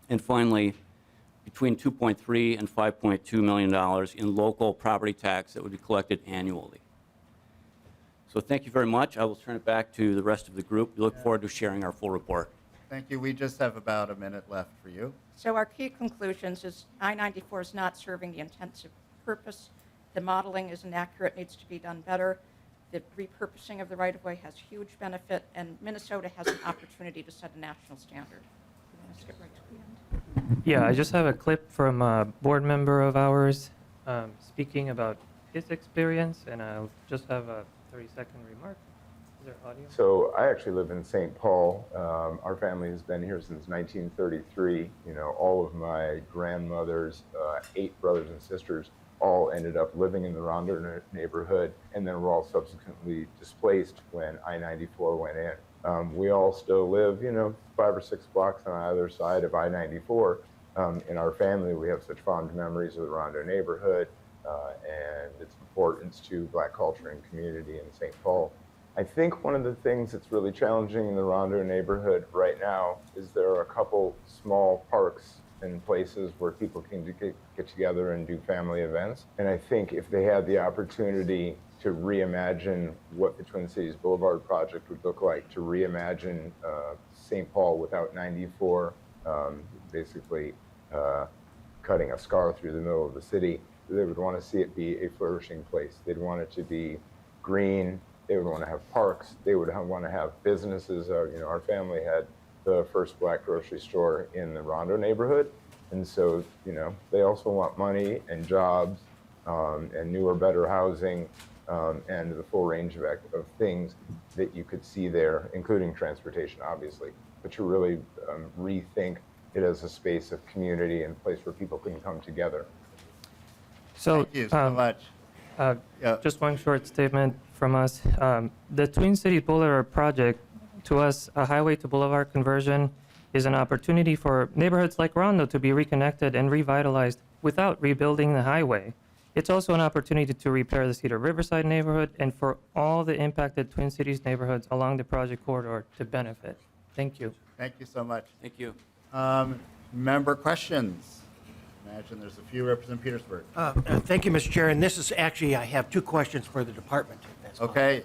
Speaker 11: And finally, between $2.3 and $5.2 million in local property tax that would be collected annually. So thank you very much. I will turn it back to the rest of the group. We look forward to sharing our full report.
Speaker 1: Thank you. We just have about a minute left for you.
Speaker 10: So our key conclusions is I-94 is not serving the intensive purpose. The modeling is inaccurate, needs to be done better. The repurposing of the right-of-way has huge benefit, and Minnesota has an opportunity to set a national standard. You want to skip right to the end?
Speaker 9: Yeah, I just have a clip from a board member of ours speaking about his experience, and I'll just have a 30-second remark. Is there audio?
Speaker 12: So I actually live in St. Paul. Our family has been here since 1933. You know, all of my grandmother's 8 brothers and sisters all ended up living in the Rondo neighborhood, and then were all subsequently displaced when I-94 went in. We all still live, you know, 5 or 6 blocks on either side of I-94. In our family, we have such fond memories of the Rondo neighborhood and its importance to Black culture and community in St. Paul. I think one of the things that's really challenging in the Rondo neighborhood right now is there are a couple small parks and places where people can get together and do family events. And I think if they had the opportunity to reimagine what the Twin Cities Boulevard project would look like, to reimagine St. Paul without 94, basically cutting a scar through the middle of the city, they would want to see it be a flourishing place. They'd want it to be green. They would want to have parks. They would want to have businesses. You know, our family had the first Black grocery store in the Rondo neighborhood. And so, you know, they also want money and jobs and newer, better housing and the full range of things that you could see there, including transportation, obviously, but to really rethink it as a space of community and a place where people can come together.
Speaker 9: So,
Speaker 1: Thank you so much. Yeah.
Speaker 9: just one short statement from us. The Twin Cities Boulevard project To us, a highway to boulevard conversion is an opportunity for neighborhoods like Rondo to be reconnected and revitalized without rebuilding the highway. It's also an opportunity to repair the Cedar Riverside neighborhood and for all the impacted Twin Cities neighborhoods along the project corridor to benefit. Thank you.
Speaker 1: Thank you so much.
Speaker 11: Thank you.
Speaker 1: Member questions? Imagine there's a few. Representative Petersburg.
Speaker 2: Thank you, Mr. Chair. And this is actually, I have two questions for the department. If that's fine.
Speaker 1: Okay,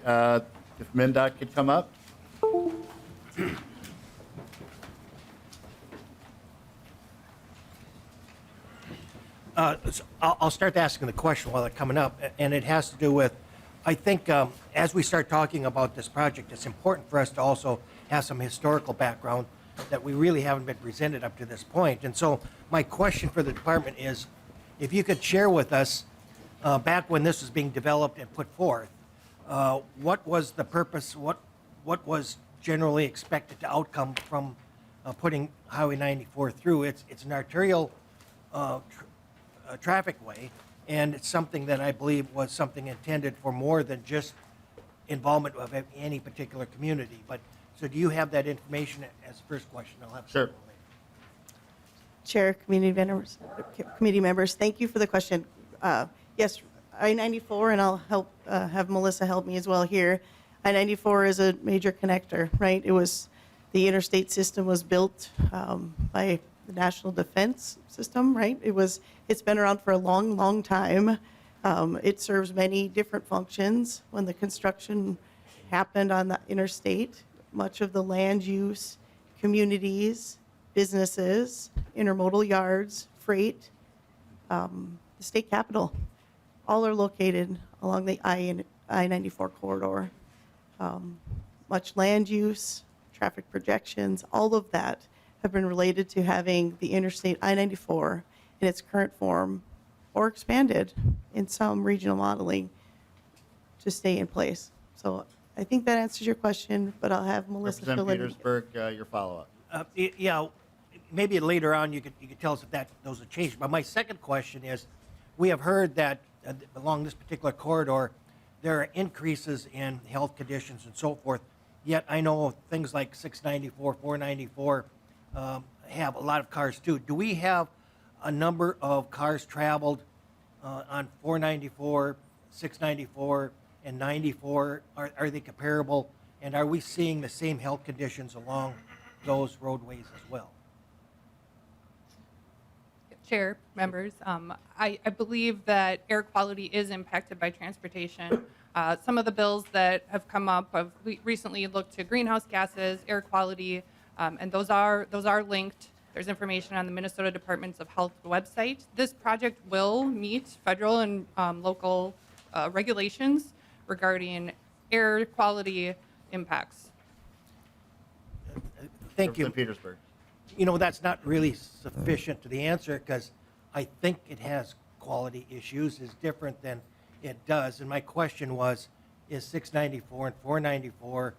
Speaker 1: if MnDOT could come up.
Speaker 2: So I'll start asking the question while they're coming up, and it has to do with, I think, as we start talking about this project, it's important for us to also have some historical background that we really haven't been presented up to this point. And so my question for the department is, if you could share with us, back when this was being developed and put forth, what was the purpose, what was generally expected to outcome from putting Highway 94 through? It's an arterial traffic way, and it's something that I believe was something intended for more than just involvement of any particular community. But so do you have that information as the first question? I'll have
Speaker 1: Sure.
Speaker 2: several later.
Speaker 4: Chair, committee members, thank you for the question. Yes, I-94, and I'll help have Melissa help me as well here. I-94 is a major connector, right? The interstate system was built by the National Defense System, right? It's been around for a long, long time. It serves many different functions. When the construction happened on the interstate, much of the land use, communities, businesses, intermodal yards, freight, the state capitol, all are located along the I-94 corridor. Much land use, traffic projections, all of that have been related to having the interstate I-94 in its current form or expanded in some regional modeling to stay in place. So I think that answers your question, but I'll have Melissa fill
Speaker 1: Representative
Speaker 4: in.
Speaker 1: Petersburg, your follow-up.
Speaker 2: Yeah, maybe later on you could tell us if those have changed. But my second question is, we have heard that along this particular corridor, there are increases in health conditions and so forth. Yet I know things like 694, 494 have a lot of cars too. Do we have a number of cars traveled on 494, 694, and 94? Are they comparable? And are we seeing the same health conditions along those roadways as well?
Speaker 5: Chair, members, I believe that air quality is impacted by transportation. Some of the bills that have come up have recently looked to greenhouse gases, air quality, and those are linked. There's information on the Minnesota Departments of Health website. This project will meet federal and local regulations regarding air quality impacts.
Speaker 2: Thank you.
Speaker 1: Representative Petersburg.
Speaker 2: You know, that's not really sufficient to the answer, because I think it has quality issues, is different than it does. And my question was, is 694 and 494,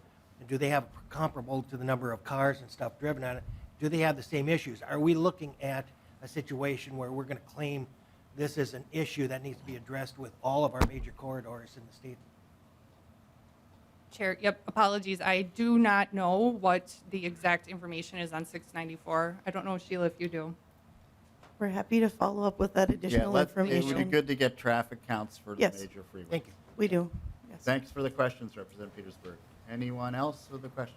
Speaker 2: do they have comparable to the number of cars and stuff driven on it? Do they have the same issues? Are we looking at a situation where we're going to claim this is an issue that needs to be addressed with all of our major corridors in the state?
Speaker 5: Chair, yep, apologies. I do not know what the exact information is on 694. I don't know, Sheila, if you do.
Speaker 4: We're happy to follow up with that
Speaker 1: Yeah,
Speaker 4: additional
Speaker 1: it would be
Speaker 4: information.
Speaker 1: good to get traffic counts for the
Speaker 4: Yes.
Speaker 1: major freeways.
Speaker 2: Thank you.
Speaker 4: We do, yes.
Speaker 1: Thanks for the questions, Representative Petersburg. Anyone else with a question?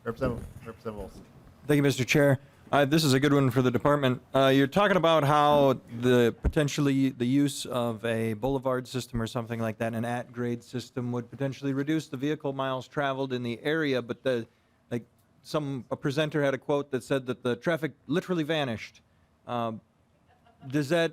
Speaker 1: Representative Wilson.
Speaker 13: Thank you, Mr. Chair. This is a good one for the department. You're talking about how potentially the use of a boulevard system or something like that, an at-grade system, would potentially reduce the vehicle miles traveled in the area. But a presenter had a quote that said that the traffic literally vanished. Does that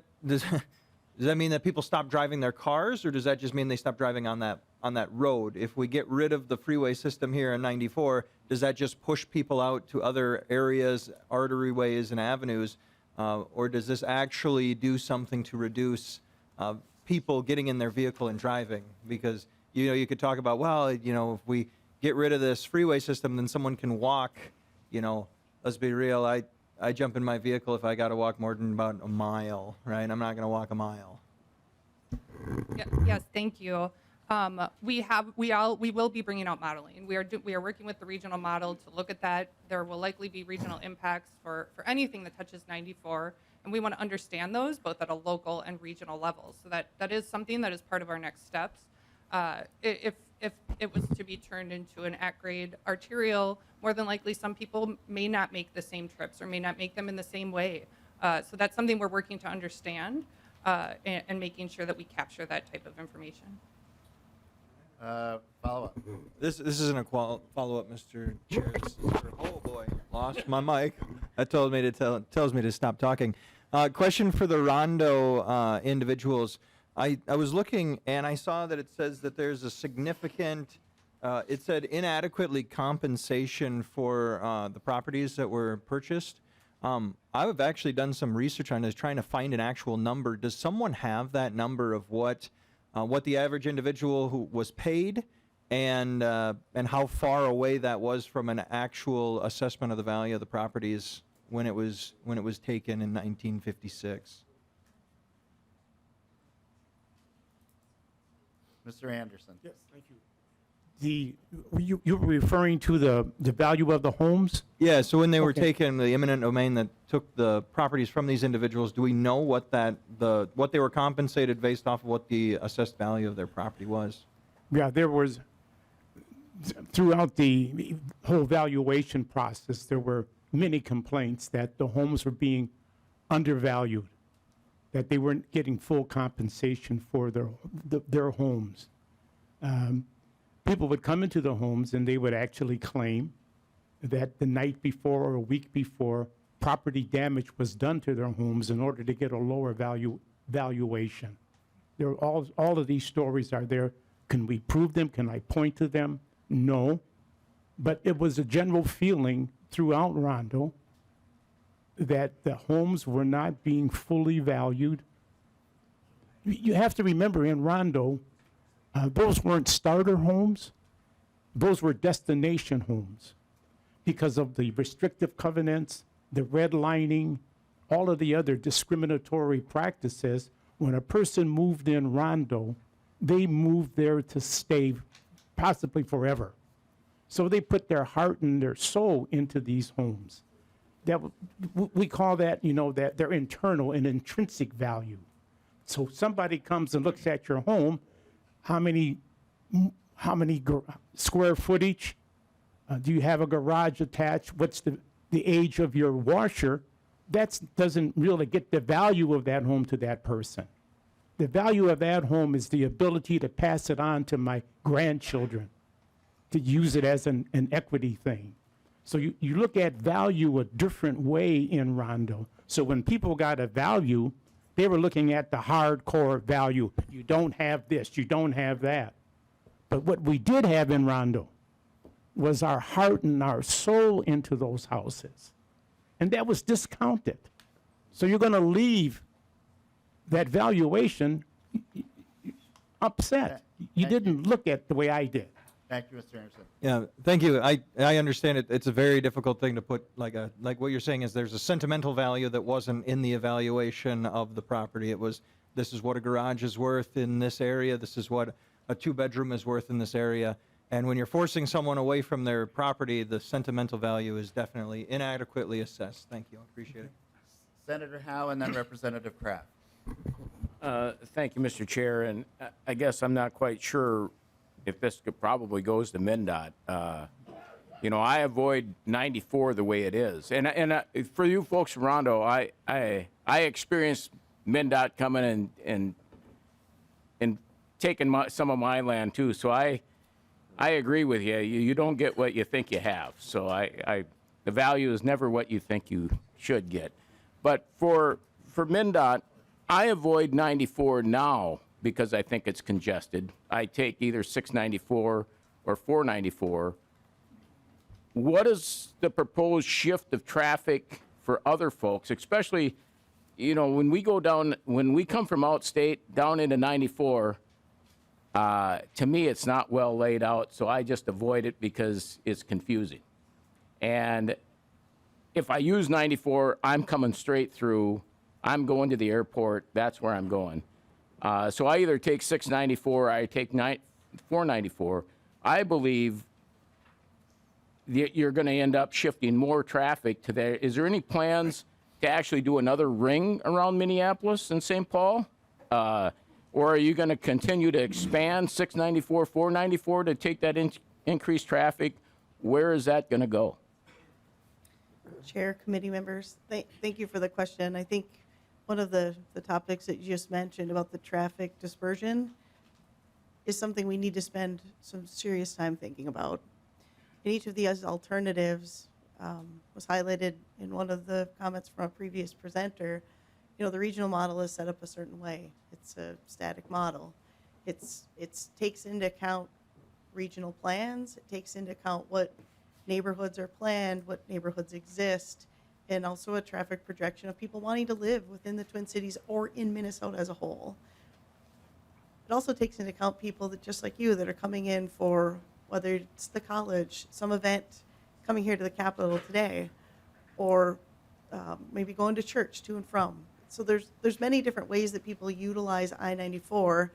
Speaker 13: mean that people stop driving their cars, or does that just mean they stop driving on that road? If we get rid of the freeway system here in 94, does that just push people out to other areas, arteryways and avenues, or does this actually do something to reduce people getting in their vehicle and driving? Because you could talk about, well, if we get rid of this freeway system, then someone can walk. Let's be real. I jump in my vehicle if I got to walk more than about a mile, right? I'm not going to walk a mile.
Speaker 5: Yes, thank you. We will be bringing out modeling. We are working with the regional model to look at that. There will likely be regional impacts for anything that touches 94, and we want to understand those both at a local and regional level. So that is something that is part of our next steps. If it was to be turned into an at-grade arterial, more than likely some people may not make the same trips or may not make them in the same way. So that's something we're working to understand and making sure that we capture that type of information.
Speaker 1: Follow up.
Speaker 13: This isn't a follow-up, Mr. Chair. Oh boy, lost my mic. That tells me to stop talking. Question for the Rondo individuals. I was looking and I saw that it says that there's a significant. It said inadequately compensation for the properties that were purchased. I've actually done some research on this, trying to find an actual number. Does someone have that number of what the average individual who was paid, and how far away that was from an actual assessment of the value of the properties when it was taken in 1956?
Speaker 1: Mr. Anderson.
Speaker 6: Yes, thank you. You were referring to the value of the homes?
Speaker 13: Yeah, so when they were
Speaker 6: Okay.
Speaker 13: taken, the eminent domain that took the properties from these individuals, do we know what they were compensated based off of what the assessed value of their property was?
Speaker 6: Yeah, there was, throughout the whole valuation process, there were many complaints that the homes were being undervalued, that they weren't getting full compensation for their homes. People would come into the homes and they would actually claim that the night before or a week before, property damage was done to their homes in order to get a lower valuation. All of these stories are there. Can we prove them? Can I point to them? No. But it was a general feeling throughout Rondo that the homes were not being fully valued. You have to remember, in Rondo, those weren't starter homes. Those were destination homes because of the restrictive covenants, the redlining, all of the other discriminatory practices. When a person moved in Rondo, they moved there to stay possibly forever. So they put their heart and their soul into these homes. We call that, that their internal and intrinsic value. So somebody comes and looks at your home, how many square footage? Do you have a garage attached? What's the age of your washer? That doesn't really get the value of that home to that person. The value of that home is the ability to pass it on to my grandchildren, to use it as an equity thing. So you look at value a different way in Rondo. So when people got a value, they were looking at the hardcore value. You don't have this, you don't have that. But what we did have in Rondo was our heart and our soul into those houses. And that was discounted. So you're going to leave that valuation upset. You didn't look at the way I did.
Speaker 1: Thank you, Mr. Anderson.
Speaker 13: Yeah, thank you. I understand it. It's a very difficult thing to put, like what you're saying is there's a sentimental value that wasn't in the evaluation of the property. It was, this is what a garage is worth in this area. This is what a two-bedroom is worth in this area. And when you're forcing someone away from their property, the sentimental value is definitely inadequately assessed. Thank you. I appreciate it.
Speaker 1: Senator Howe and then Representative Kraft.
Speaker 14: Thank you, Mr. Chair. And I guess I'm not quite sure if this probably goes to MnDOT. I avoid 94 the way it is. And for you folks from Rondo, I experienced MnDOT coming and taking some of my land too. So I agree with you. You don't get what you think you have. So the value is never what you think you should get. But for MnDOT, I avoid 94 now because I think it's congested. I take either 694 or 494. What is the proposed shift of traffic for other folks, especially, when we come from outstate down into 94, to me, it's not well laid out, so I just avoid it because it's confusing. And if I use 94, I'm coming straight through. I'm going to the airport. That's where I'm going. So I either take 694 or I take 494, I believe you're going to end up shifting more traffic to there. Is there any plans to actually do another ring around Minneapolis and St. Paul? Or are you going to continue to expand 694, 494 to take that increased traffic? Where is that going to go?
Speaker 4: Chair, committee members, thank you for the question. I think one of the topics that you just mentioned about the traffic dispersion is something we need to spend some serious time thinking about. And each of these alternatives was highlighted in one of the comments from a previous presenter. You know, the regional model is set up a certain way. It's a static model. It takes into account regional plans. It takes into account what neighborhoods are planned, what neighborhoods exist, and also a traffic projection of people wanting to live within the Twin Cities or in Minnesota as a whole. It also takes into account people that, just like you, that are coming in for, whether it's the college, some event, coming here to the Capitol today, or maybe going to church to and from. So there's many different ways that people utilize I-94,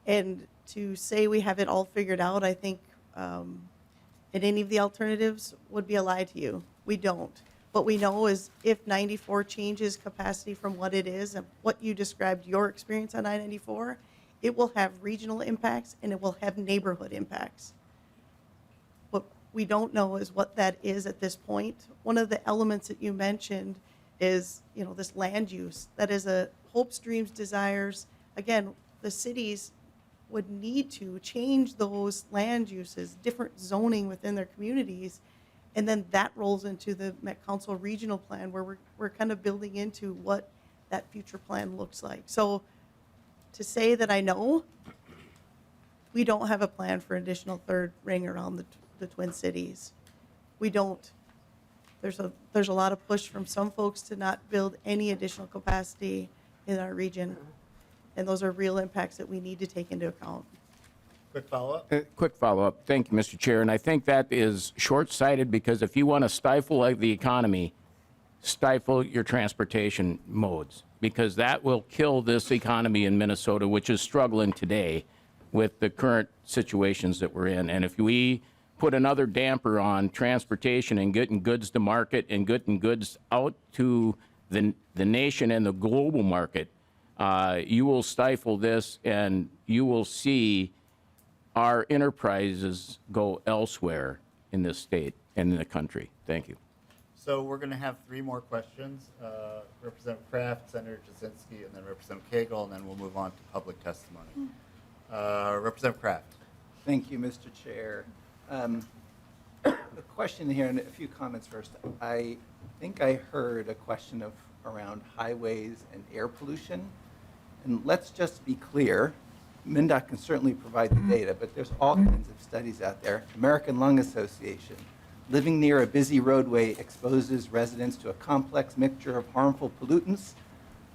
Speaker 4: and to say we have it all figured out, I think, in any of the alternatives would be a lie to you. We don't. What we know is if 94 changes capacity from what it is and what you described your experience on I-94, it will have regional impacts and it will have neighborhood impacts. What we don't know is what that is at this point. One of the elements that you mentioned is, you know, this land use. That is a hopes, dreams, desires. Again, the cities would need to change those land uses, different zoning within their communities, and then that rolls into the Met Council regional plan where we're kind of building into what that future plan looks like. So to say that I know, we don't have a plan for additional third ring around the Twin Cities. We don't. There's a lot of push from some folks to not build any additional capacity in our region. And those are real impacts that we need to take into account.
Speaker 1: Quick follow-up?
Speaker 14: Quick follow-up. Thank you, Mr. Chair. And I think that is short-sighted because if you want to stifle the economy, stifle your transportation modes, because that will kill this economy in Minnesota, which is struggling today with the current situations that we're in. And if we put another damper on transportation and getting goods to market and getting goods out to the nation and the global market, you will stifle this and you will see our enterprises go elsewhere in this state and in the country. Thank you.
Speaker 1: So we're going to have three more questions. Representative Kraft, Senator Jasinski, and then Representative Cagle, and then we'll move on to public testimony. Representative Kraft.
Speaker 15: Thank you, Mr. Chair. A question here and a few comments first. I think I heard a question around highways and air pollution. And let's just be clear, MnDOT can certainly provide the data, but there's all kinds of studies out there. American Lung Association, living near a busy roadway exposes residents to a complex mixture of harmful pollutants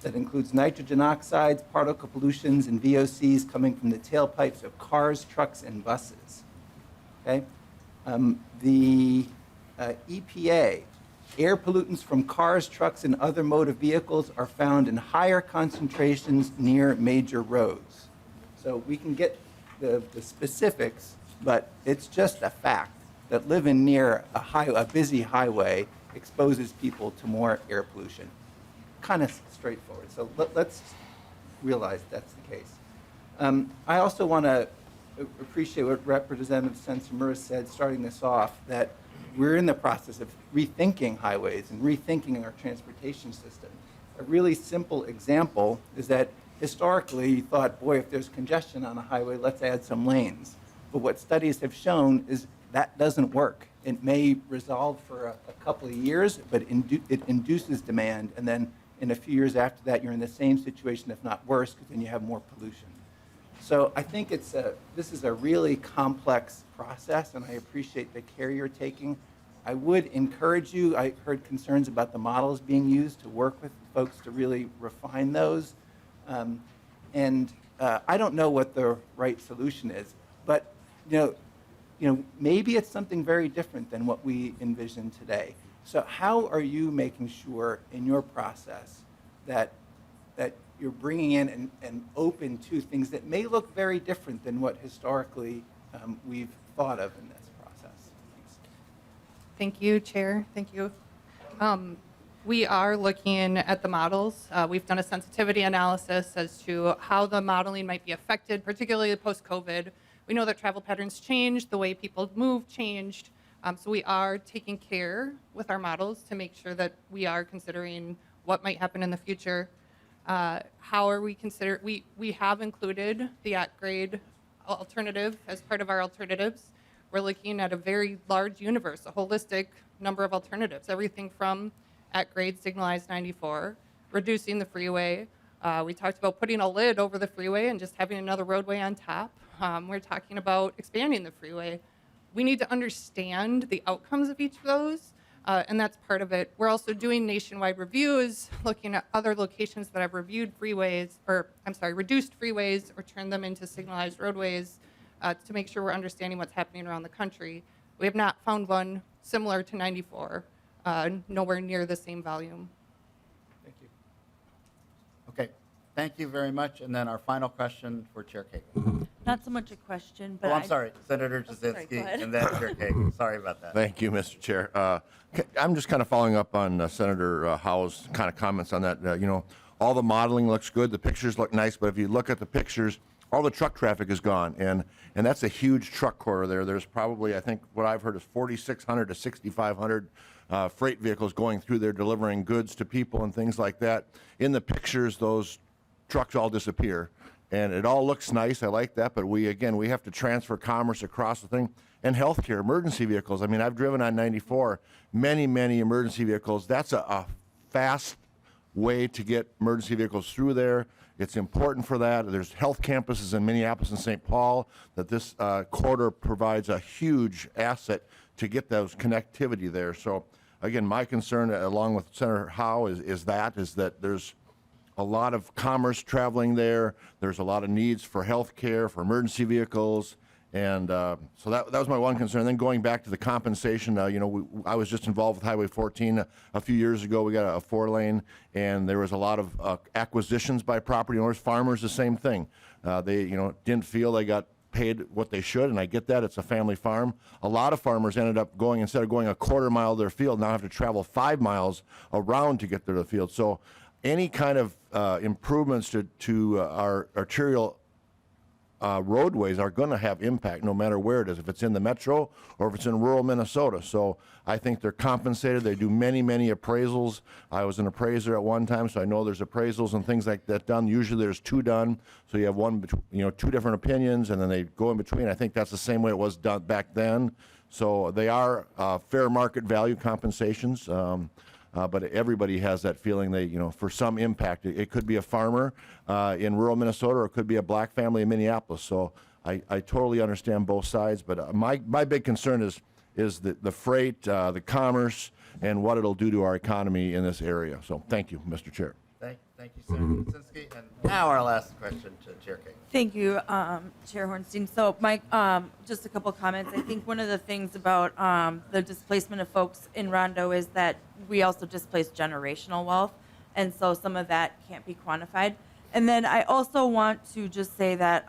Speaker 15: that includes nitrogen oxides, particle pollutions, and VOCs coming from the tailpipes of cars, trucks, and buses. Okay? The EPA, air pollutants from cars, trucks, and other motor vehicles are found in higher concentrations near major roads. So we can get the specifics, but it's just a fact that living near a busy highway exposes people to more air pollution. Kind of straightforward. So let's realize that's the case. I also want to appreciate what Representative Sensimura said, starting this off, that we're in the process of rethinking highways and rethinking our transportation system. A really simple example is that historically you thought, boy, if there's congestion on a highway, let's add some lanes. But what studies have shown is that doesn't work. It may resolve for a couple of years, but it induces demand, and then in a few years after that, you're in the same situation, if not worse, because then you have more pollution. So I think this is a really complex process, and I appreciate the care you're taking. I would encourage you, I heard concerns about the models being used to work with folks to really refine those. I don't know what the right solution is, but maybe it's something very different than what we envision today. So how are you making sure in your process that you're bringing in and open to things that may look very different than what historically we've thought of in this process. Thanks.
Speaker 5: Thank you, Chair. Thank you. We are looking at the models. We've done a sensitivity analysis as to how the modeling might be affected, particularly post-COVID. We know that travel patterns changed, the way people move changed. So we are taking care with our models to make sure that we are considering what might happen in the future. How are we consider? We have included the at-grade alternative as part of our alternatives. We're looking at a very large universe, a holistic number of alternatives, everything from at-grade signalized 94, reducing the freeway. We talked about putting a lid over the freeway and just having another roadway on top. We're talking about expanding the freeway. We need to understand the outcomes of each of those, and that's part of it. We're also doing nationwide reviews, looking at other locations that have reduced freeways or turned them into signalized roadways to make sure we're understanding what's happening around the country. We have not found one similar to 94, nowhere near the same volume.
Speaker 15: Thank you.
Speaker 1: Okay, thank you very much. And then our final question for Chair Kagan.
Speaker 16: Not so much a question, but
Speaker 1: Oh, I'm sorry, Senator
Speaker 16: sorry, go
Speaker 1: Jasinski,
Speaker 16: ahead.
Speaker 1: and then Chair Kagan. Sorry about that.
Speaker 8: Thank you, Mr. Chair. I'm just kind of following up on Senator Howe's kind of comments on that. All the modeling looks good. The pictures look nice, but if you look at the pictures, all the truck traffic is gone, and that's a huge truck corridor there. There's probably, I think, what I've heard is 4,600 to 6,500 freight vehicles going through there delivering goods to people and things like that. In the pictures, those trucks all disappear, and it all looks nice. I like that, but we have to transfer commerce across the thing. And healthcare, emergency vehicles. I mean, I've driven on 94, many emergency vehicles. That's a fast way to get emergency vehicles through there. It's important for that. There's health campuses in Minneapolis and St. Paul that this corridor provides a huge asset to get those connectivity there. So again, my concern, along with Senator Howe, is that there's a lot of commerce traveling there. There's a lot of needs for health care, for emergency vehicles. And so that was my one concern. Then going back to the compensation, I was just involved with Highway 14 a few years ago. We got a 4-lane, and there was a lot of acquisitions by property owners. Farmers, the same thing. They didn't feel they got paid what they should, and I get that. It's a family farm. A lot of farmers ended up going, instead of going a quarter mile to their field, now have to travel 5 miles around to get to the field. So any kind of improvements to our arterial roadways are going to have impact no matter where it is, if it's in the metro or if it's in rural Minnesota. So I think they're compensated. They do many appraisals. I was an appraiser at one time, so I know there's appraisals and things like that done. Usually there's 2 done, so you have two different opinions, and then they go in between. I think that's the same way it was done back then. So they are fair market value compensations. But everybody has that feeling for some impact. It could be a farmer in rural Minnesota, or it could be a black family in Minneapolis. So I totally understand both sides. But my big concern is the freight, the commerce, and what it'll do to our economy in this area. So thank you, Mr. Chair.
Speaker 1: Thank you, Senator Jasinski. And now our last question to Chair Kagan.
Speaker 16: thank you, Chair Hornstein. So, Mike, just a couple comments. I think one of the things about the displacement of folks in Rondo is that we also displace generational wealth, and so some of that can't be quantified. And then I also want to just say that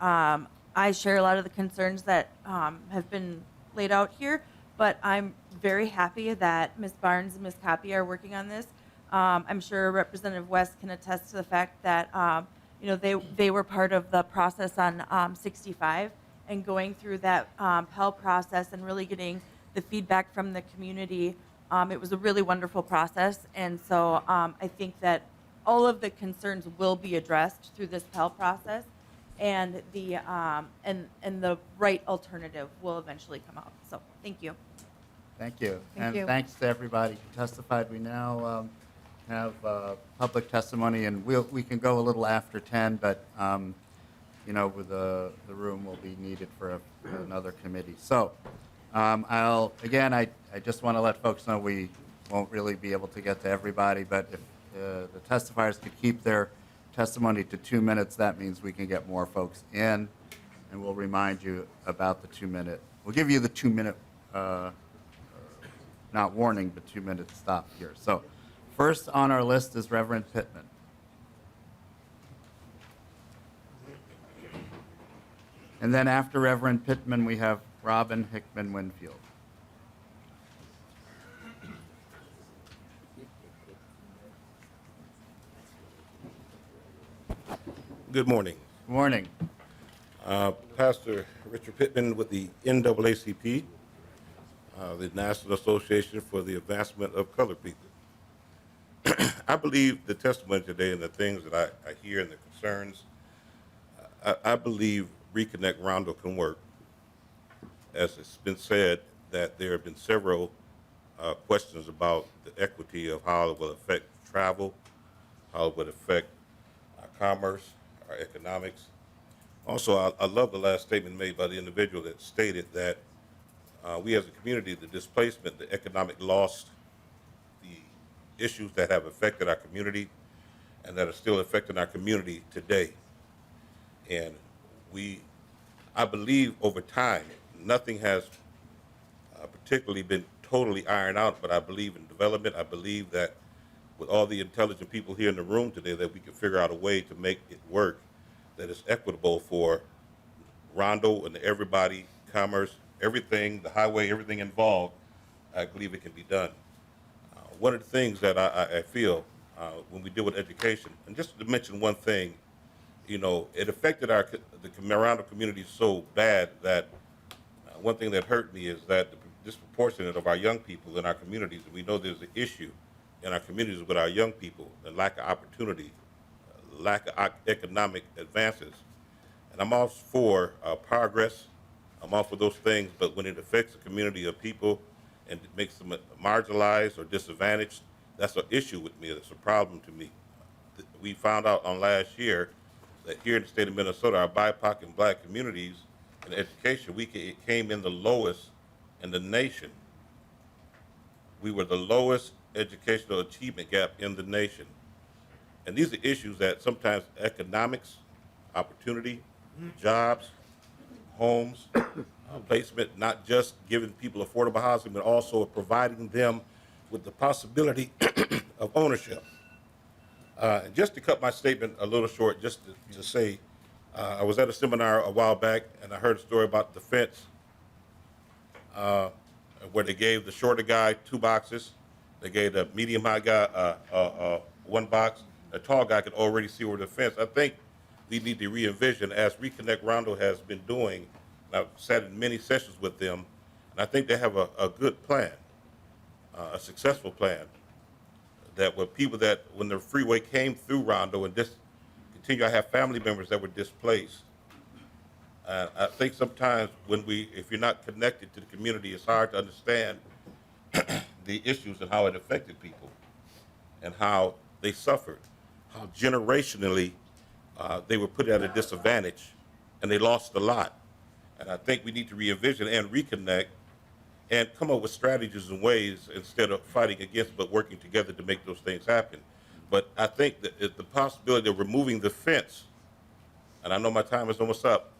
Speaker 16: I share a lot of the concerns that have been laid out here, but I'm very happy that Ms. Barnes and Ms. Copy are working on this. I'm sure Representative West can attest to the fact that they were part of the process on 65 and going through that Pell process and really getting the feedback from the community. It was a really wonderful process, and so I think that all of the concerns will be addressed through this Pell process, and the right alternative will eventually come out. So thank you.
Speaker 1: Thank you.
Speaker 5: Thank you.
Speaker 1: Thanks to everybody who testified. We now have public testimony, and we can go a little after 10, but with the room will be needed for another committee. So I just want to let folks know we won't really be able to get to everybody, but if the testifiers could keep their testimony to 2 minutes, that means we can get more folks in, and we'll remind you about the 2-minute. We'll give you the 2-minute, not warning, but 2-minute stop here. So first on our list is Reverend Pittman. And then after Reverend Pittman, we have Robin Hickman Winfield.
Speaker 17: Good morning.
Speaker 1: Good morning.
Speaker 17: Pastor Richard Pittman with the NAACP, the National Association for the Advancement of Colored People. I believe the testimony today and the things that I hear and the concerns, I believe Reconnect Rondo can work. As it's been said, that there have been several questions about the equity of how it will affect travel, how it would affect our commerce, our economics. Also, I love the last statement made by the individual that stated that we as a community, the displacement, the economic loss, the issues that have affected our community and that are still affecting our community today. And I believe over time, nothing has particularly been totally ironed out, but I believe in development. I believe that with all the intelligent people here in the room today, that we can figure out a way to make it work that is equitable for Rondo and everybody, commerce, everything, the highway, everything involved. I believe it can be done. One of the things that I feel when we deal with education, and just to mention one thing, you know, it affected the Rondo community so bad that one thing that hurt me is that the disproportionate of our young people in our communities, and we know there's an issue in our communities with our young people, the lack of opportunity, lack of economic advances. And I'm all for progress. I'm all for those things, but when it affects a community of people and it makes them marginalized or disadvantaged, that's an issue with me. It's a problem to me. We found out on last year that here in the state of Minnesota, our BIPOC and Black communities in education, it came in the lowest in the nation. We were the lowest educational achievement gap in the nation. And these are issues that sometimes economics, opportunity, jobs, homes, placement, not just giving people affordable housing, but also providing them with the possibility of ownership. And just to cut my statement a little short, just to say, I was at a seminar a while back and I heard a story about the fence where they gave the shorter guy 2 boxes. They gave the medium high guy 1 box. A tall guy could already see over the fence. I think we need to re-envision, as Reconnect Rondo has been doing. I've sat in many sessions with them, and I think they have a good plan, a successful plan, that with people that, when the freeway came through Rondo and continue, I have family members that were displaced. I think sometimes if you're not connected to the community, it's hard to understand the issues and how it affected people and how they suffered, how generationally they were put at a disadvantage and they lost a lot. And I think we need to re-envision and reconnect and come up with strategies and ways instead of fighting against, but working together to make those things happen. But I think that the possibility of removing the fence, and I know my time is almost up,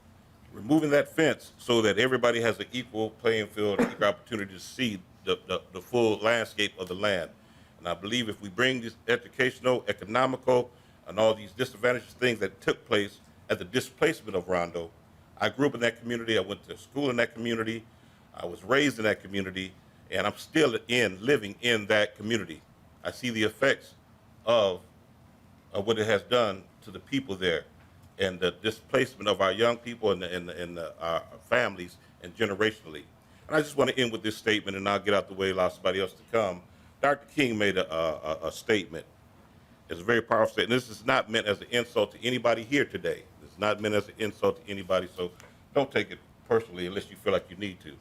Speaker 17: removing that fence so that everybody has an equal playing field, equal opportunity to see the full landscape of the land. And I believe if we bring these educational, economical, and all these disadvantageous things that took place at the displacement of Rondo, I grew up in that community, I went to school in that community, I was raised in that community, and I'm still living in that community. I see the effects of what it has done to the people there and the displacement of our young people and our families and generationally. And I just want to end with this statement, and I'll get out the way, allow somebody else to come. Dr. King made a statement. It's a very powerful statement. This is not meant as an insult to anybody here today. It's not meant as an insult to anybody, so don't take it personally unless you feel like you need to.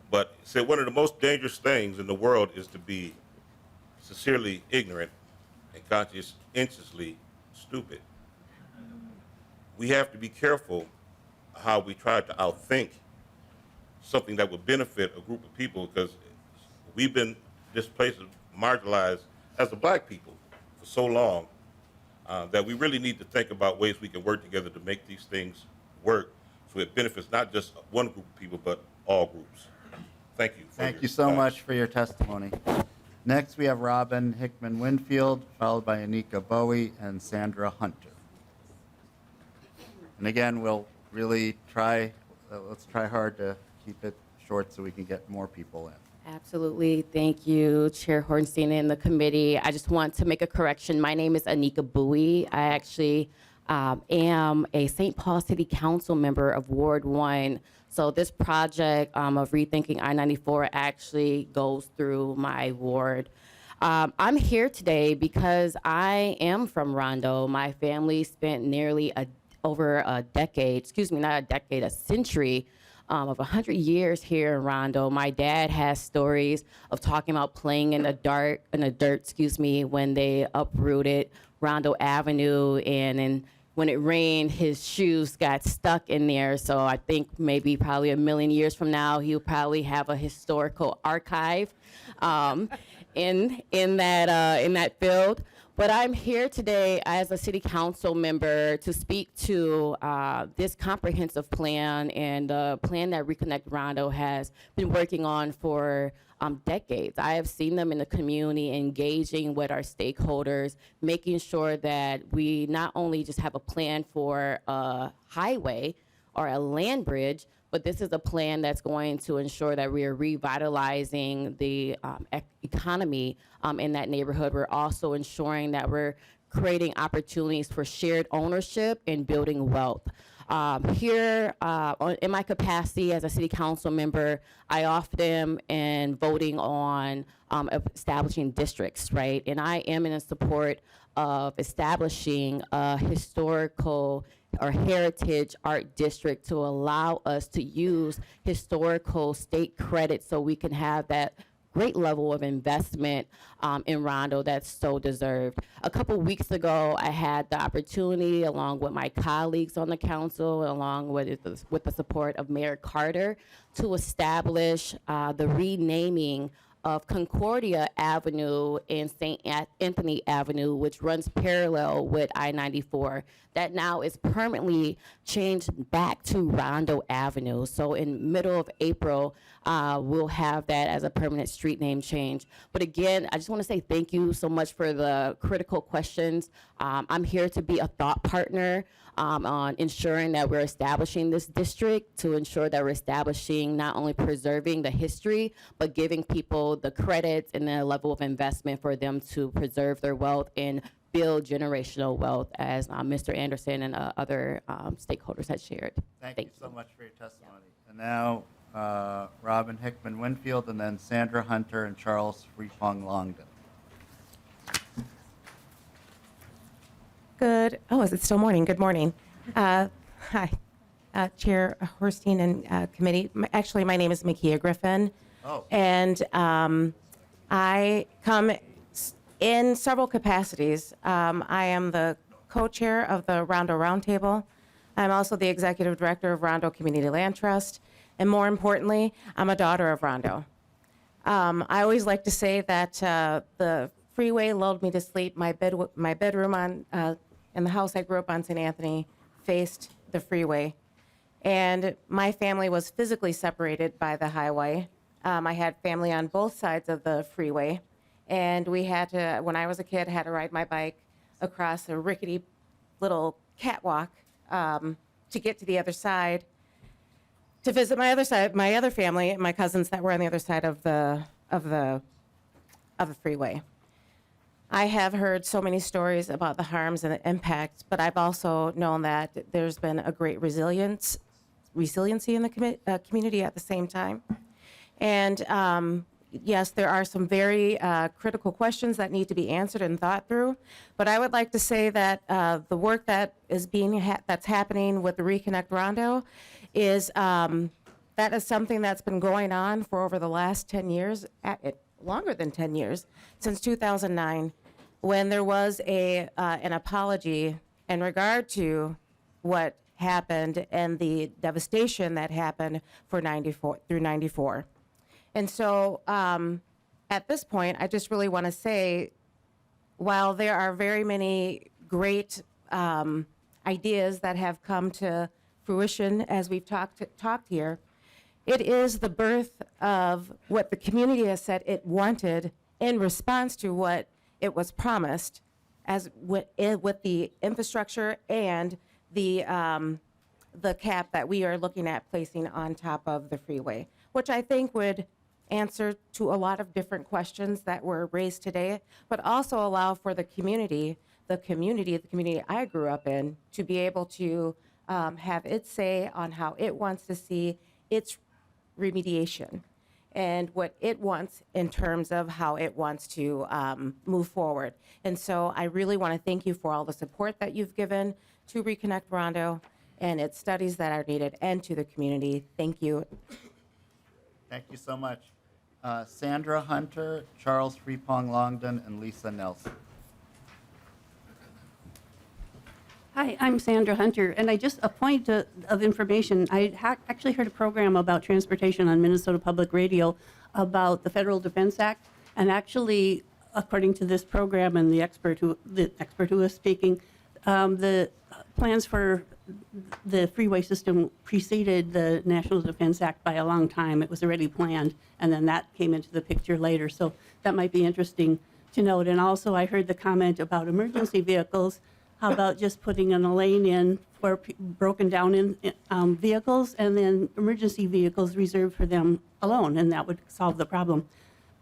Speaker 17: But he said one of the most dangerous things in the world is to be sincerely ignorant and conscientiously stupid. We have to be careful how we try to outthink something that would benefit a group of people, because we've been displaced and marginalized as a Black people for so long that we really need to think about ways we can work together to make these things work so it benefits not just one group of people, but all groups. Thank you.
Speaker 1: Thank you so much for your testimony. Next, we have Robin Hickman Winfield, followed by Anika Bowie and Sandra Hunter. And again, we'll really try, let's try hard to keep it short so we can get more people in.
Speaker 18: Absolutely. Thank you, Chair Hornstein and the committee. I just want to make a correction. My name is Anika Bowie. I actually am a St. Paul City Council member of Ward 1. So this project of rethinking I-94 actually goes through my ward. I'm here today because I am from Rondo. My family spent nearly over a decade, excuse me, not a decade, a century of 100 years here in Rondo. My dad has stories of talking about playing in the dirt, excuse me, when they uprooted Rondo Avenue, and when it rained, his shoes got stuck in there. So I think maybe probably a million years from now, he'll probably have a historical archive in that field. But I'm here today as a city council member to speak to this comprehensive plan and the plan that Reconnect Rondo has been working on for decades. I have seen them in the community engaging with our stakeholders, making sure that we not only just have a plan for a highway or a land bridge, but this is a plan that's going to ensure that we are revitalizing the economy in that neighborhood. We're also ensuring that we're creating opportunities for shared ownership and building wealth. Here, in my capacity as a city council member, I often am voting on establishing districts, right? And I am in support of establishing a historical or heritage art district to allow us to use historical state credit so we can have that great level of investment in Rondo that's so deserved. A couple weeks ago, I had the opportunity, along with my colleagues on the council, along with the support of Mayor Carter, to establish the renaming of Concordia Avenue and St. Anthony Avenue, which runs parallel with I-94. That now is permanently changed back to Rondo Avenue. So in middle of April, we'll have that as a permanent street name change. But again, I just want to say thank you so much for the critical questions. I'm here to be a thought partner on ensuring that we're establishing this district, to ensure that we're establishing not only preserving the history, but giving people the credits and the level of investment for them to preserve their wealth and build generational wealth, as Mr. Anderson and other stakeholders had shared.
Speaker 1: Thank you so much for your testimony. And now, Robin Hickman Winfield, and then Sandra Hunter and Charles Friepong Longden.
Speaker 19: Is it still morning? Good morning. Hi, Chair Horstein and committee. Actually, my name is Makia Griffin.
Speaker 1: Oh.
Speaker 19: And I come in several capacities. I am the co-chair of the Rondo Roundtable. I'm also the executive director of Rondo Community Land Trust. And more importantly, I'm a daughter of Rondo. I always like to say that the freeway lulled me to sleep. My bedroom in the house I grew up on, St. Anthony, faced the freeway. And my family was physically separated by the highway. I had family on both sides of the freeway. And we had to, when I was a kid, had to ride my bike across a rickety little catwalk to get to the other side, to visit my other family, my cousins that were on the other side of the freeway. I have heard so many stories about the harms and the impacts, but I've also known that there's been a great resiliency in the community at the same time. And yes, there are some very critical questions that need to be answered and thought through. But I would like to say that the work that is that's happening with the Reconnect Rondo is that is something that's been going on for over the last 10 years, longer than 10 years, since 2009, when there was an apology in regard to what happened and the devastation that happened for 94 through 94. And so at this point, I just really want to say, while there are very many great ideas that have come to fruition as we've talked here, it is the birth of what the community has said it wanted in response to what it was promised, as with the infrastructure and the the cap that we are looking at placing on top of the freeway, which I think would answer to a lot of different questions that were raised today, but also allow for the community I grew up in, to be able to have its say on how it wants to see its remediation and what it wants in terms of how it wants to move forward. And so I really want to thank you for all the support that you've given to Reconnect Rondo and its studies that are needed, and to the community. Thank you.
Speaker 1: Thank you so much. Sandra Hunter, Charles Friepong Longden, and Lisa Nelson.
Speaker 20: Hi, I'm Sandra Hunter, and I just a point of information. I actually heard a program about transportation on Minnesota Public Radio about the Federal Defense Act, and actually, according to this program and the expert who was speaking, the plans for the freeway system preceded the National Defense Act by a long time. It was already planned, and then that came into the picture later. So that might be interesting to note. And also, I heard the comment about emergency vehicles. How about just putting in a lane in for broken down in vehicles, and then emergency vehicles reserved for them alone, and that would solve the problem.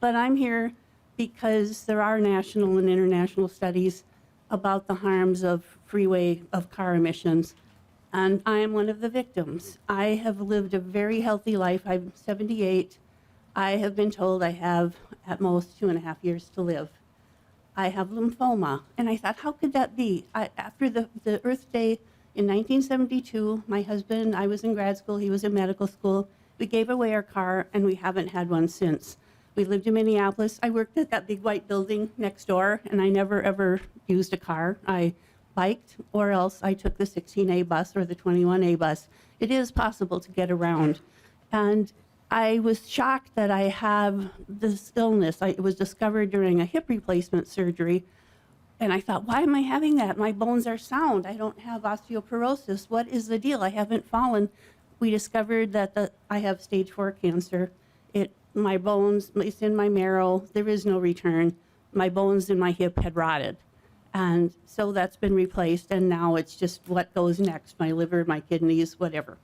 Speaker 20: But I'm here because there are national and international studies about the harms of car emissions, and I am one of the victims. I have lived a very healthy life. I'm 78. I have been told I have at most 2.5 years to live. I have lymphoma. And I thought, how could that be? After the Earth Day in 1972, my husband, I was in grad school, he was in medical school. We gave away our car, and we haven't had one since. We lived in Minneapolis. I worked at that big white building next door, and I never, ever used a car. I biked, or else I took the 16A bus or the 21A bus. It is possible to get around. And I was shocked that I have this illness. It was discovered during a hip replacement surgery. And I thought, why am I having that? My bones are sound. I don't have osteoporosis. What is the deal? I haven't fallen. We discovered that I have stage 4 cancer. My bones, it's in my marrow. There is no return. My bones in my hip had rotted. And so that's been replaced. And now it's just what goes next, my liver, my kidneys, whatever.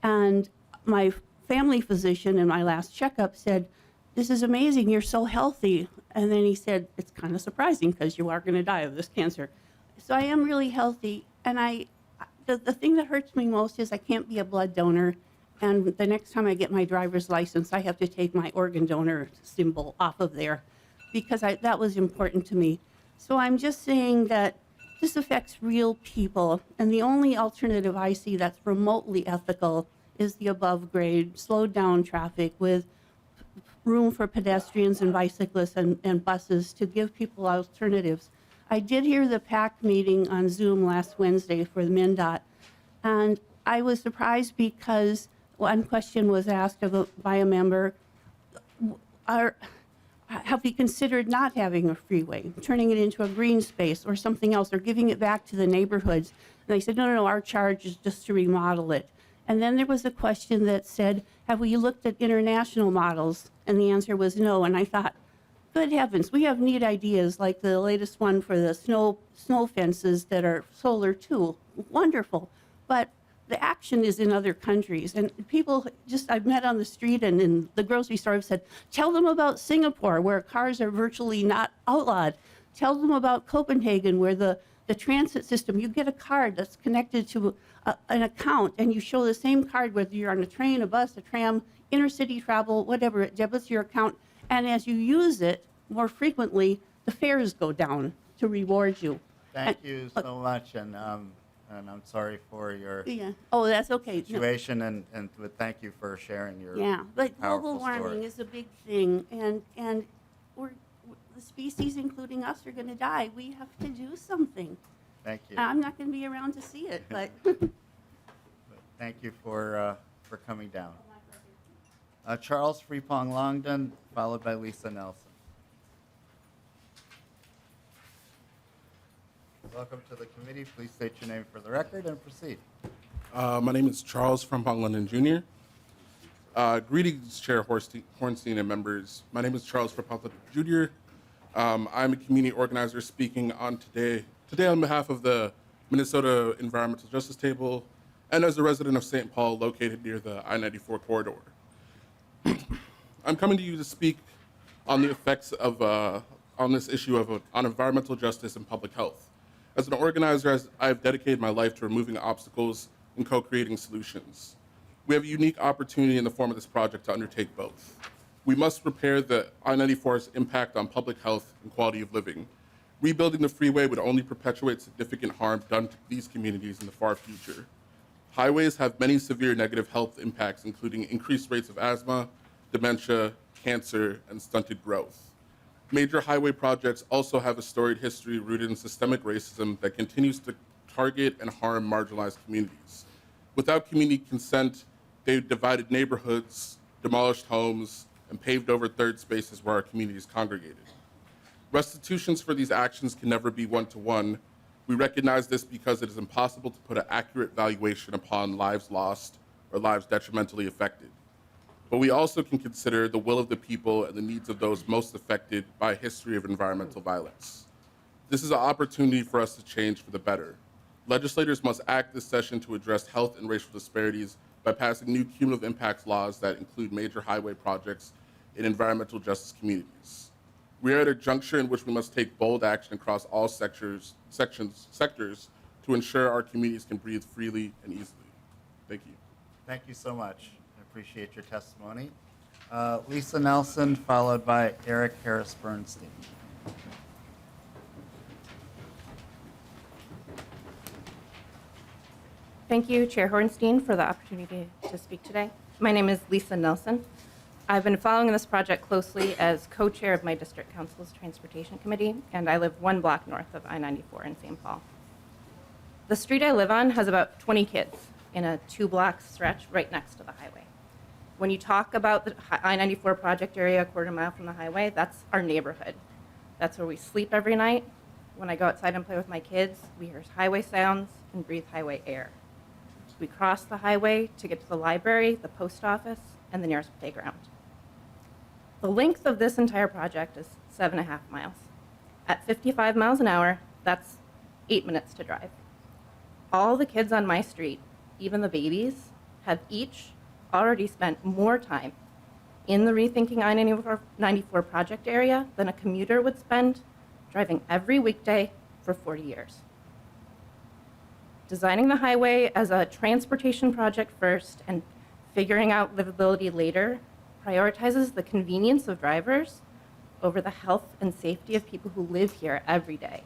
Speaker 20: And my family physician in my last checkup said, "This is amazing, you're so healthy." And then he said, "It's kind of surprising because you are going to die of this cancer." So I am really healthy. And the thing that hurts me most is I can't be a blood donor. And the next time I get my driver's license, I have to take my organ donor symbol off of there because that was important to me. So I'm just saying that this affects real people. And the only alternative I see that's remotely ethical is the above grade, slowed down traffic with room for pedestrians and bicyclists and buses to give people alternatives. I did hear the PAC meeting on Zoom last Wednesday for the MnDOT, and I was surprised because one question was asked by a member, have we considered not having a freeway, turning it into a green space or something else, or giving it back to the neighborhoods? And they said, no, our charge is just to remodel it. And then there was a question that said, have we looked at international models? And the answer was no. And I thought, good heavens, we have neat ideas like the latest one for the snow fences that are solar too. Wonderful. But the action is in other countries. And people I've met on the street and in the grocery store have said, tell them about Singapore, where cars are virtually not outlawed. Tell them about Copenhagen, where the transit system, you get a card that's connected to an account, and you show the same card whether you're on a train, a bus, a tram, intercity travel, whatever, it debits your account. And as you use it more frequently, the fares go down to reward you.
Speaker 1: Thank you so much, and I'm sorry for your
Speaker 20: Oh, that's okay.
Speaker 1: situation, and thank you for sharing your
Speaker 20: but
Speaker 1: powerful
Speaker 20: global warming
Speaker 1: story.
Speaker 20: is a big thing, and the species, including us, are going to die. We have to do something.
Speaker 1: Thank you.
Speaker 20: I'm not going to be around to see it, but
Speaker 1: Thank you for coming down. Charles Friepong Longden, followed by Lisa Nelson. Welcome to the committee. Please state your name for the record and proceed.
Speaker 21: My name is Charles Friepong Longden Jr. Greetings, Chair Hornstein and members. My name is Charles Friepong Longden Jr. I'm a community organizer speaking on today on behalf of the Minnesota Environmental Justice Table and as a resident of St. Paul located near the I-94 corridor. I'm coming to you to speak on the effects of on this issue on environmental justice and public health. As an organizer, I've dedicated my life to removing obstacles and co-creating solutions. We have a unique opportunity in the form of this project to undertake both. We must repair the I-94's impact on public health and quality of living. Rebuilding the freeway would only perpetuate significant harm done to these communities in the far future. Highways have many severe negative health impacts, including increased rates of asthma, dementia, cancer, and stunted growth. Major highway projects also have a storied history rooted in systemic racism that continues to target and harm marginalized communities. Without community consent, they divided neighborhoods, demolished homes, and paved over third spaces where our communities congregated. Restitutions for these actions can never be one-to-one. We recognize this because it is impossible to put an accurate valuation upon lives lost or lives detrimentally affected. But we also can consider the will of the people and the needs of those most affected by a history of environmental violence. This is an opportunity for us to change for the better. Legislators must act this session to address health and racial disparities by passing new cumulative impacts laws that include major highway projects in environmental justice communities. We are at a juncture in which we must take bold action across all sectors to ensure our communities can breathe freely and easily. Thank you.
Speaker 1: Thank you so much. I appreciate your testimony. Lisa Nelson, followed by Eric Harris Bernstein.
Speaker 3: Thank you, Chair Hornstein, for the opportunity to speak today. My name is Lisa Nelson. I've been following this project closely as co-chair of my district council's transportation committee, and I live 1 block north of I-94 in St. Paul. The street I live on has about 20 kids in a 2-block stretch right next to the highway. When you talk about the I-94 project area a quarter mile from the highway, that's our neighborhood. That's where we sleep every night. When I go outside and play with my kids, we hear highway sounds and breathe highway air. We cross the highway to get to the library, the post office, and the nearest playground. The length of this entire project is 7.5 miles. At 55 miles an hour, that's 8 minutes to drive. All the kids on my street, even the babies, have each already spent more time in the Rethinking I-94 project area than a commuter would spend driving every weekday for 40 years. Designing the highway as a transportation project first and figuring out livability later prioritizes the convenience of drivers over the health and safety of people who live here every day.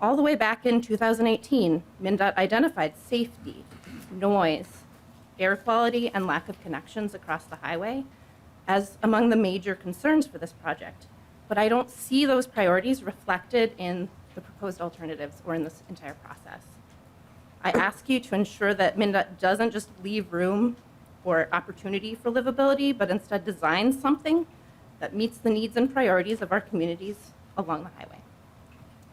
Speaker 3: All the way back in 2018, MnDOT identified safety, noise, air quality, and lack of connections across the highway as among the major concerns for this project. But I don't see those priorities reflected in the proposed alternatives or in this entire process. I ask you to ensure that MnDOT doesn't just leave room or opportunity for livability, but instead designs something that meets the needs and priorities of our communities along the highway.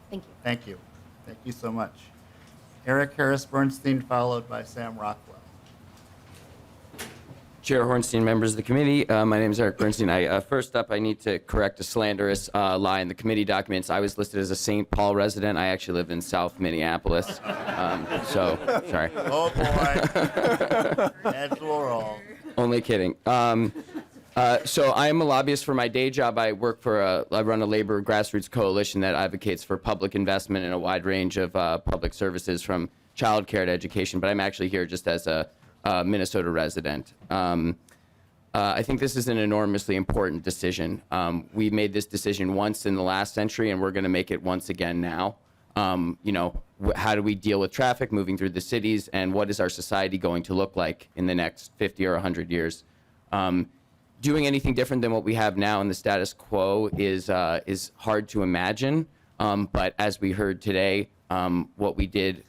Speaker 3: Thank you.
Speaker 1: Thank you. Thank you so much. Eric Harris Bernstein, followed by Sam Rockwell.
Speaker 22: Chair Hornstein, members of the committee, my name is Eric Bernstein. First up, I need to correct a slanderous lie in the committee documents. I was listed as a St. Paul resident. I actually live in South Minneapolis. So, sorry.
Speaker 1: Oh, boy. Heads will roll.
Speaker 22: Only kidding. So I am a lobbyist for my day job. I run a labor grassroots coalition that advocates for public investment in a wide range of public services from childcare to education, but I'm actually here just as a Minnesota resident. I think this is an enormously important decision. We made this decision once in the last century, and we're going to make it once again now. How do we deal with traffic moving through the cities, and what is our society going to look like in the next 50 or 100 years? Doing anything different than what we have now in the status quo is hard to imagine. But as we heard today, what we did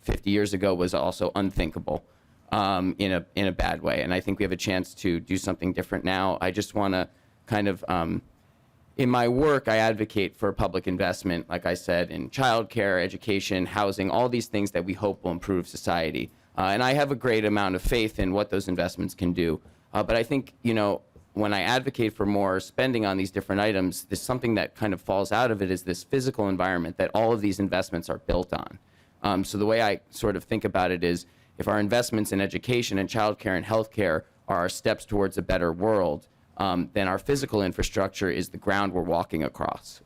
Speaker 22: 50 years ago was also unthinkable. In a bad way. And I think we have a chance to do something different now. I just want to kind of, in my work, I advocate for public investment, like I said, in childcare, education, housing, all these things that we hope will improve society. And I have a great amount of faith in what those investments can do. But I think, when I advocate for more spending on these different items, there's something that kind of falls out of it is this physical environment that all of these investments are built on. So the way I sort of think about it is, if our investments in education and childcare and healthcare are our steps towards a better world, then our physical infrastructure is the ground we're walking across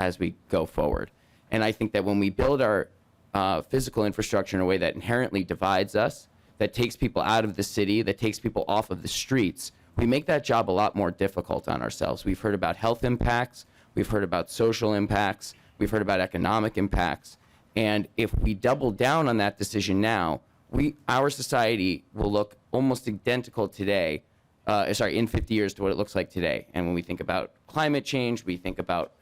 Speaker 22: as we go forward. And I think that when we build our physical infrastructure in a way that inherently divides us, that takes people out of the city, that takes people off of the streets, we make that job a lot more difficult on ourselves. We've heard about health impacts, we've heard about social impacts, we've heard about economic impacts. And if we double down on that decision now, our society will look almost identical today, in 50 years to what it looks like today. And when we think about climate change, we think about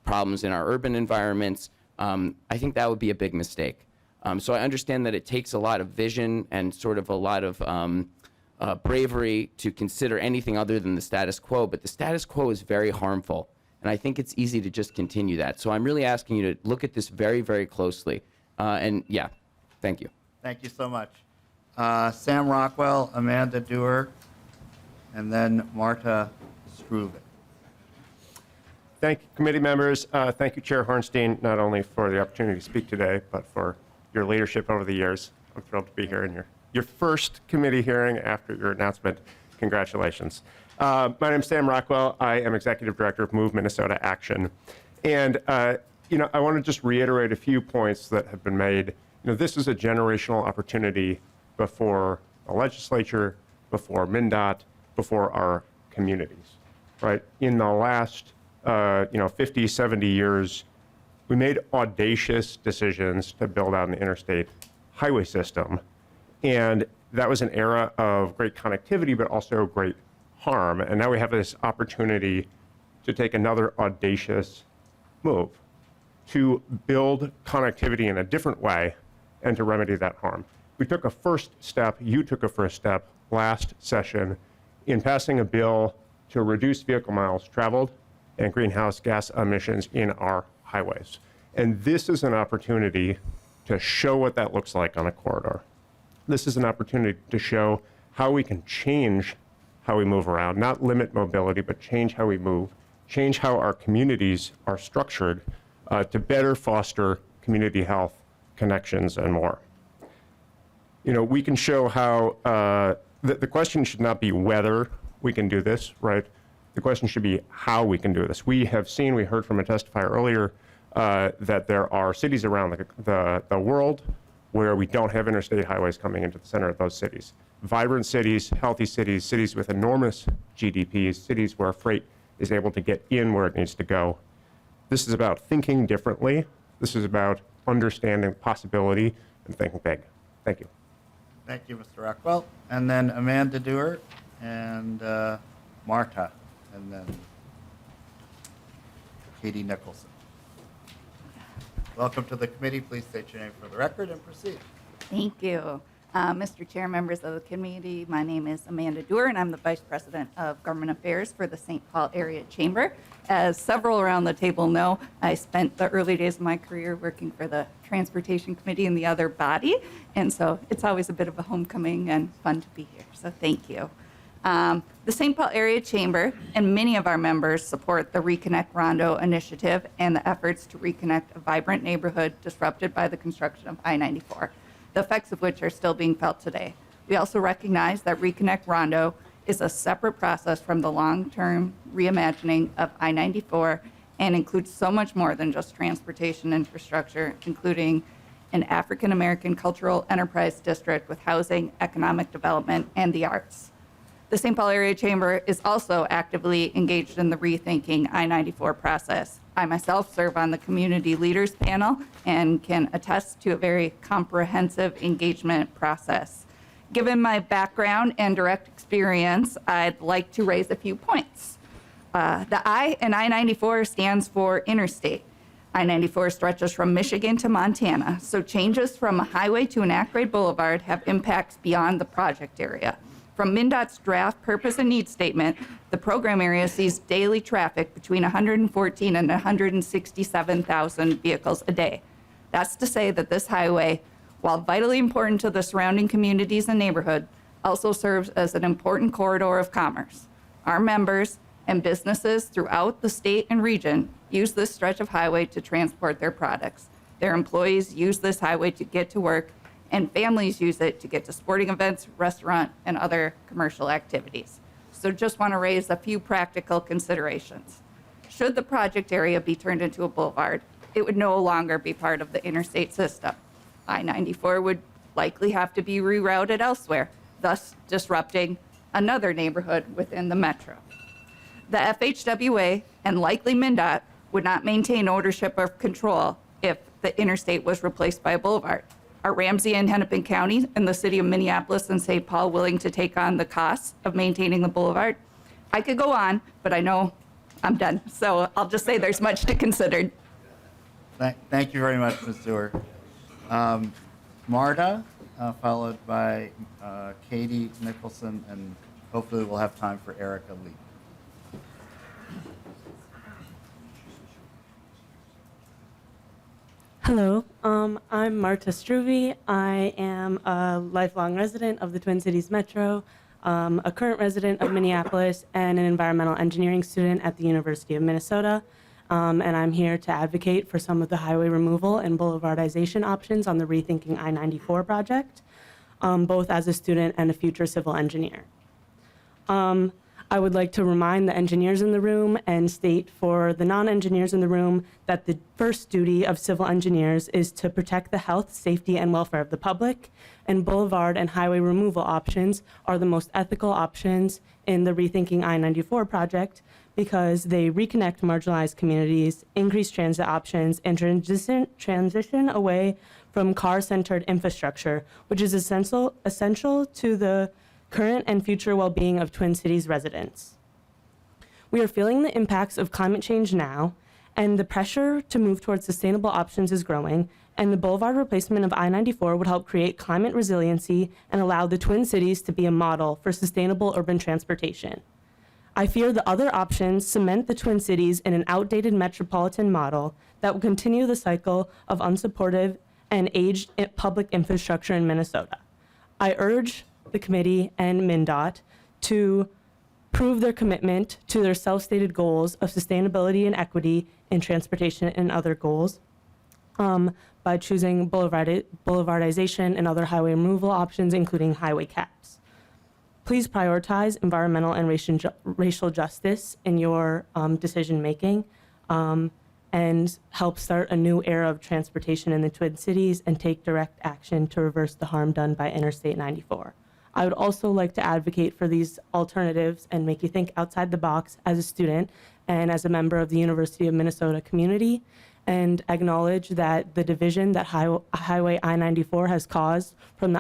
Speaker 22: problems in our urban environments, I think that would be a big mistake. So I understand that it takes a lot of vision and sort of a lot of bravery to consider anything other than the status quo, but the status quo is very harmful. And I think it's easy to just continue that. So I'm really asking you to look at this very, very closely. And yeah, thank you.
Speaker 1: Thank you so much. Sam Rockwell, Amanda Dewar, and then Marta Struve.
Speaker 7: Thank you, committee members. Thank you, Chair Hornstein, not only for the opportunity to speak today, but for your leadership over the years. I'm thrilled to be here in your first committee hearing after your announcement. Congratulations. My name is Sam Rockwell. I am Executive Director of Move Minnesota Action. And, I want to just reiterate a few points that have been made. This is a generational opportunity before the legislature, before MnDOT, before our communities, right? In the last 50, 70 years, we made audacious decisions to build out an interstate highway system. And that was an era of great connectivity, but also great harm. And now we have this opportunity to take another audacious move to build connectivity in a different way and to remedy that harm. We took a first step, you took a first step last session in passing a bill to reduce vehicle miles traveled and greenhouse gas emissions in our highways. And this is an opportunity to show what that looks like on a corridor. This is an opportunity to show how we can change how we move around, not limit mobility, but change how we move, change how our communities are structured to better foster community health, connections, and more. We can show how, the question should not be whether we can do this, right? The question should be how we can do this. We heard from a testifier earlier that there are cities around the world where we don't have interstate highways coming into the center of those cities. Vibrant cities, healthy cities, cities with enormous GDPs, cities where freight is able to get in where it needs to go. This is about thinking differently. This is about understanding possibility and thinking big. Thank you.
Speaker 1: Thank you, Mr. Rockwell. And then Amanda Dewar and Marta, and then Katie Nicholson. Welcome to the committee. Please state your name for the record and proceed.
Speaker 10: Thank you. Mr. Chair, members of the committee, my name is Amanda Dewar, and I'm the Vice President of Government Affairs for the St. Paul Area Chamber. As several around the table know, I spent the early days of my career working for the Transportation Committee and the other body, and so it's always a bit of a homecoming and fun to be here, so thank you. The St. Paul Area Chamber and many of our members support the Reconnect Rondo initiative and the efforts to reconnect a vibrant neighborhood disrupted by the construction of I-94, the effects of which are still being felt today. We also recognize that Reconnect Rondo is a separate process from the long-term reimagining of I-94 and includes so much more than just transportation infrastructure, including an African American cultural enterprise district with housing, economic development, and the arts. The St. Paul Area Chamber is also actively engaged in the Rethinking I-94 process. I myself serve on the Community Leaders Panel and can attest to a very comprehensive engagement process. Given my background and direct experience, I'd like to raise a few points. The I in I-94 stands for interstate. I-94 stretches from Michigan to Montana, so changes from a highway to an at-grade boulevard have impacts beyond the project area. From MnDOT's draft purpose and need statement, the program area sees daily traffic between 114 and 167,000 vehicles a day. That's to say that this highway, while vitally important to the surrounding communities and neighborhood, also serves as an important corridor of commerce. Our members and businesses throughout the state and region use this stretch of highway to transport their products. Their employees use this highway to get to work, and families use it to get to sporting events, restaurant, and other commercial activities. So just want to raise a few practical considerations. Should the project area be turned into a boulevard, it would no longer be part of the interstate system. I-94 would likely have to be rerouted elsewhere, thus disrupting another neighborhood within the metro. The FHWA and likely MnDOT would not maintain ownership or control if the interstate was replaced by a boulevard. Are Ramsey and Hennepin County and the city of Minneapolis and St. Paul willing to take on the costs of maintaining the boulevard? I could go on, but I know I'm done. So I'll just say there's much to consider.
Speaker 1: Thank you very much, Ms. Dewar. Marta, followed by Katie Nicholson, and hopefully we'll have time for Erica Lee.
Speaker 9: Hello, I'm Marta Struve. I am a lifelong resident of the Twin Cities Metro, a current resident of Minneapolis, and an environmental engineering student at the University of Minnesota. And I'm here to advocate for some of the highway removal and boulevardization options on the Rethinking I-94 project, both as a student and a future civil engineer. I would like to remind the engineers in the room and state for the non-engineers in the room that the first duty of civil engineers is to protect the health, safety, and welfare of the public, and boulevard and highway removal options are the most ethical options in the Rethinking I-94 project because they reconnect marginalized communities, increase transit options, and transition away from car-centered infrastructure, which is essential to the current and future well-being of Twin Cities residents. We are feeling the impacts of climate change now, and the pressure to move towards sustainable options is growing, and the boulevard replacement of I-94 would help create climate resiliency and allow the Twin Cities to be a model for sustainable urban transportation. I fear the other options cement the Twin Cities in an outdated metropolitan model that will continue the cycle of unsupportive and aged public infrastructure in Minnesota. I urge the committee and MnDOT to prove their commitment to their self-stated goals of sustainability and equity in transportation and other goals by choosing boulevardization and other highway removal options, including highway caps. Please prioritize environmental and racial justice in your decision-making and help start a new era of transportation in the Twin Cities and take direct action to reverse the harm done by Interstate 94. I would also like to advocate for these alternatives and make you think outside the box as a student and as a member of the University of Minnesota community, and acknowledge that the division that Highway I-94 has caused from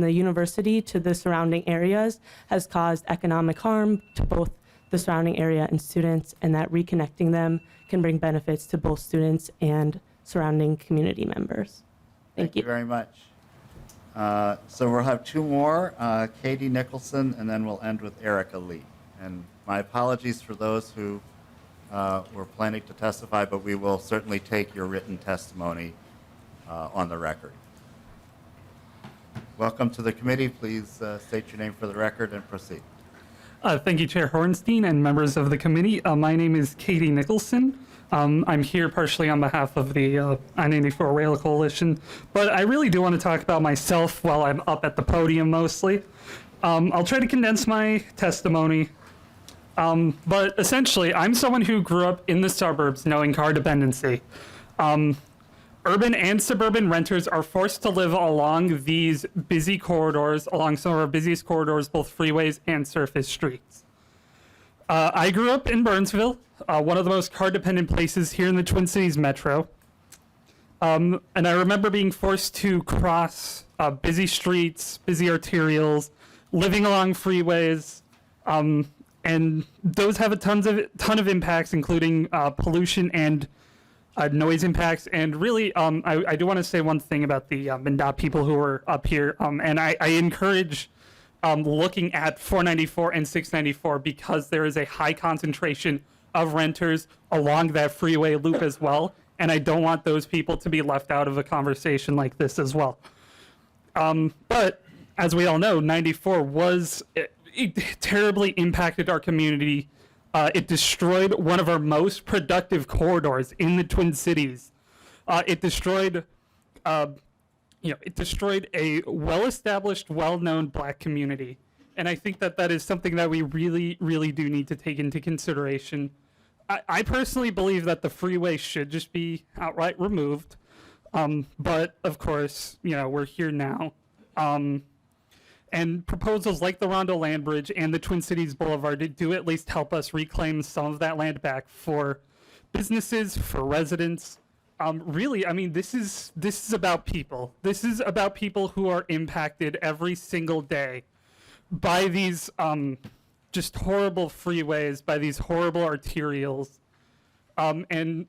Speaker 9: the university to the surrounding areas has caused economic harm to both the surrounding area and students, and that reconnecting them can bring benefits to both students and surrounding community members. Thank you
Speaker 1: very much. So we'll have two more, Katie Nicholson, and then we'll end with Erica Lee. And my apologies for those who were planning to testify, but we will certainly take your written testimony on the record. Welcome to the committee. Please state your name for the record and proceed.
Speaker 12: Thank you, Chair Hornstein and members of the committee. My name is Katie Nicholson. I'm here partially on behalf of the I-94 Rail Coalition, but I really do want to talk about myself while I'm up at the podium mostly. I'll try to condense my testimony, but essentially, I'm someone who grew up in the suburbs knowing car dependency. Urban and suburban renters are forced to live along these busy corridors, along some of our busiest corridors, both freeways and surface streets. I grew up in Burnsville, one of the most car-dependent places here in the Twin Cities Metro. And I remember being forced to cross busy streets, busy arterials, living along freeways, and those have a ton of impacts, including pollution and noise impacts. And really, I do want to say one thing about the MnDOT people who are up here, and I encourage looking at 494 and 694 because there is a high concentration of renters along that freeway loop as well, and I don't want those people to be left out of a conversation like this as well. But as we all know, 94 was it terribly impacted our community. It destroyed one of our most productive corridors in the Twin Cities. It destroyed, it destroyed a well-established, well-known black community. And I think that that is something that we really, really do need to take into consideration. I personally believe that the freeway should just be outright removed. But of course, we're here now. And proposals like the Rondo Land Bridge and the Twin Cities Boulevard do at least help us reclaim some of that land back for businesses, for residents. Really, I mean, this is about people. This is about people who are impacted every single day by these just horrible freeways, by these horrible arterials. And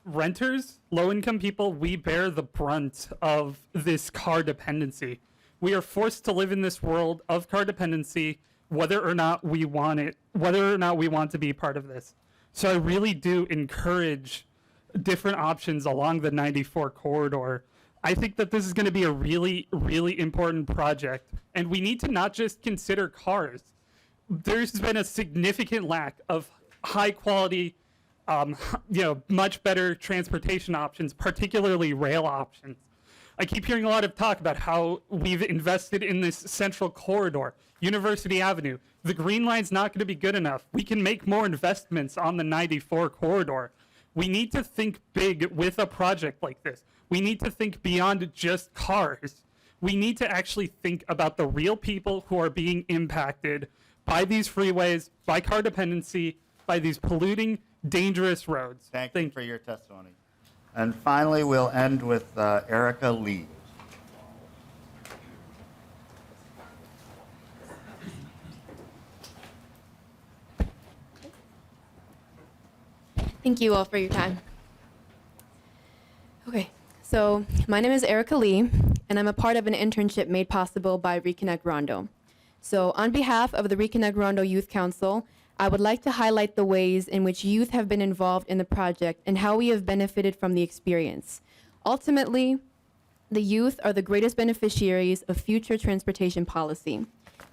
Speaker 12: renters, low-income people, we bear the brunt of this car dependency. We are forced to live in this world of car dependency, whether or not we want it, whether or not we want to be part of this. So I really do encourage different options along the 94 corridor. I think that this is going to be a really, really important project, and we need to not just consider cars. There's been a significant lack of high quality, much better transportation options, particularly rail options. I keep hearing a lot of talk about how we've invested in this central corridor, University Avenue. The Green Line's not going to be good enough. We can make more investments on the 94 corridor. We need to think big with a project like this. We need to think beyond just cars. We need to actually think about the real people who are being impacted by these freeways, by car dependency, by these polluting, dangerous roads.
Speaker 1: Thank you for your testimony. And finally, we'll end with Erica Lee.
Speaker 2: Thank you all for your time. Okay, so my name is Erica Lee, and I'm a part of an internship made possible by Reconnect Rondo. So on behalf of the Reconnect Rondo Youth Council, I would like to highlight the ways in which youth have been involved in the project and how we have benefited from the experience. Ultimately, the youth are the greatest beneficiaries of future transportation policy.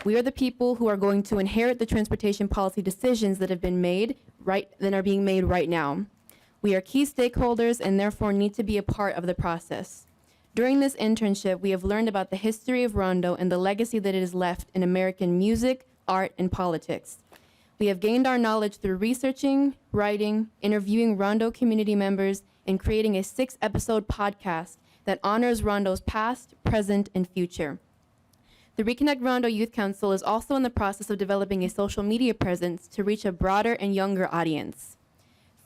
Speaker 2: We are the people who are going to inherit the transportation policy decisions that have been made that are being made right now. We are key stakeholders and therefore need to be a part of the process. During this internship, we have learned about the history of Rondo and the legacy that it has left in American music, art, and politics. We have gained our knowledge through researching, writing, interviewing Rondo community members, and creating a 6-episode podcast that honors Rondo's past, present, and future. The Reconnect Rondo Youth Council is also in the process of developing a social media presence to reach a broader and younger audience.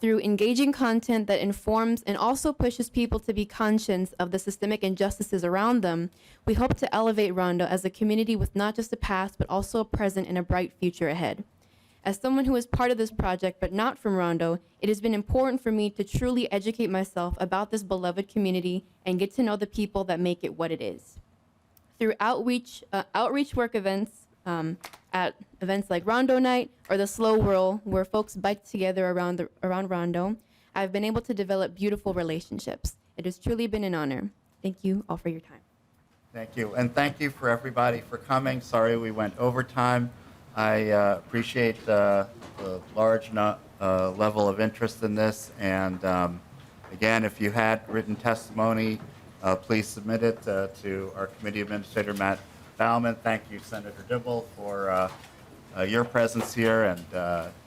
Speaker 2: Through engaging content that informs and also pushes people to be conscious of the systemic injustices around them, we hope to elevate Rondo as a community with not just a past, but also a present and a bright future ahead. As someone who is part of this project but not from Rondo, it has been important for me to truly educate myself about this beloved community and get to know the people that make it what it is. Through outreach work events, at events like Rondo Night or the Slow Whirl, where folks bike together around Rondo, I've been able to develop beautiful relationships. It has truly been an honor. Thank you all for your time.
Speaker 1: Thank you. And thank you for everybody for coming. Sorry we went overtime. I appreciate the large level of interest in this. And again, if you had written testimony, please submit it to our committee administrator, Matt Bauman. Thank you, Senator Dibble, for your presence here, and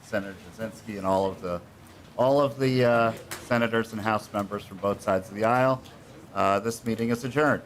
Speaker 1: Senator Jasinski, and all of the senators and House members from both sides of the aisle. This meeting is adjourned.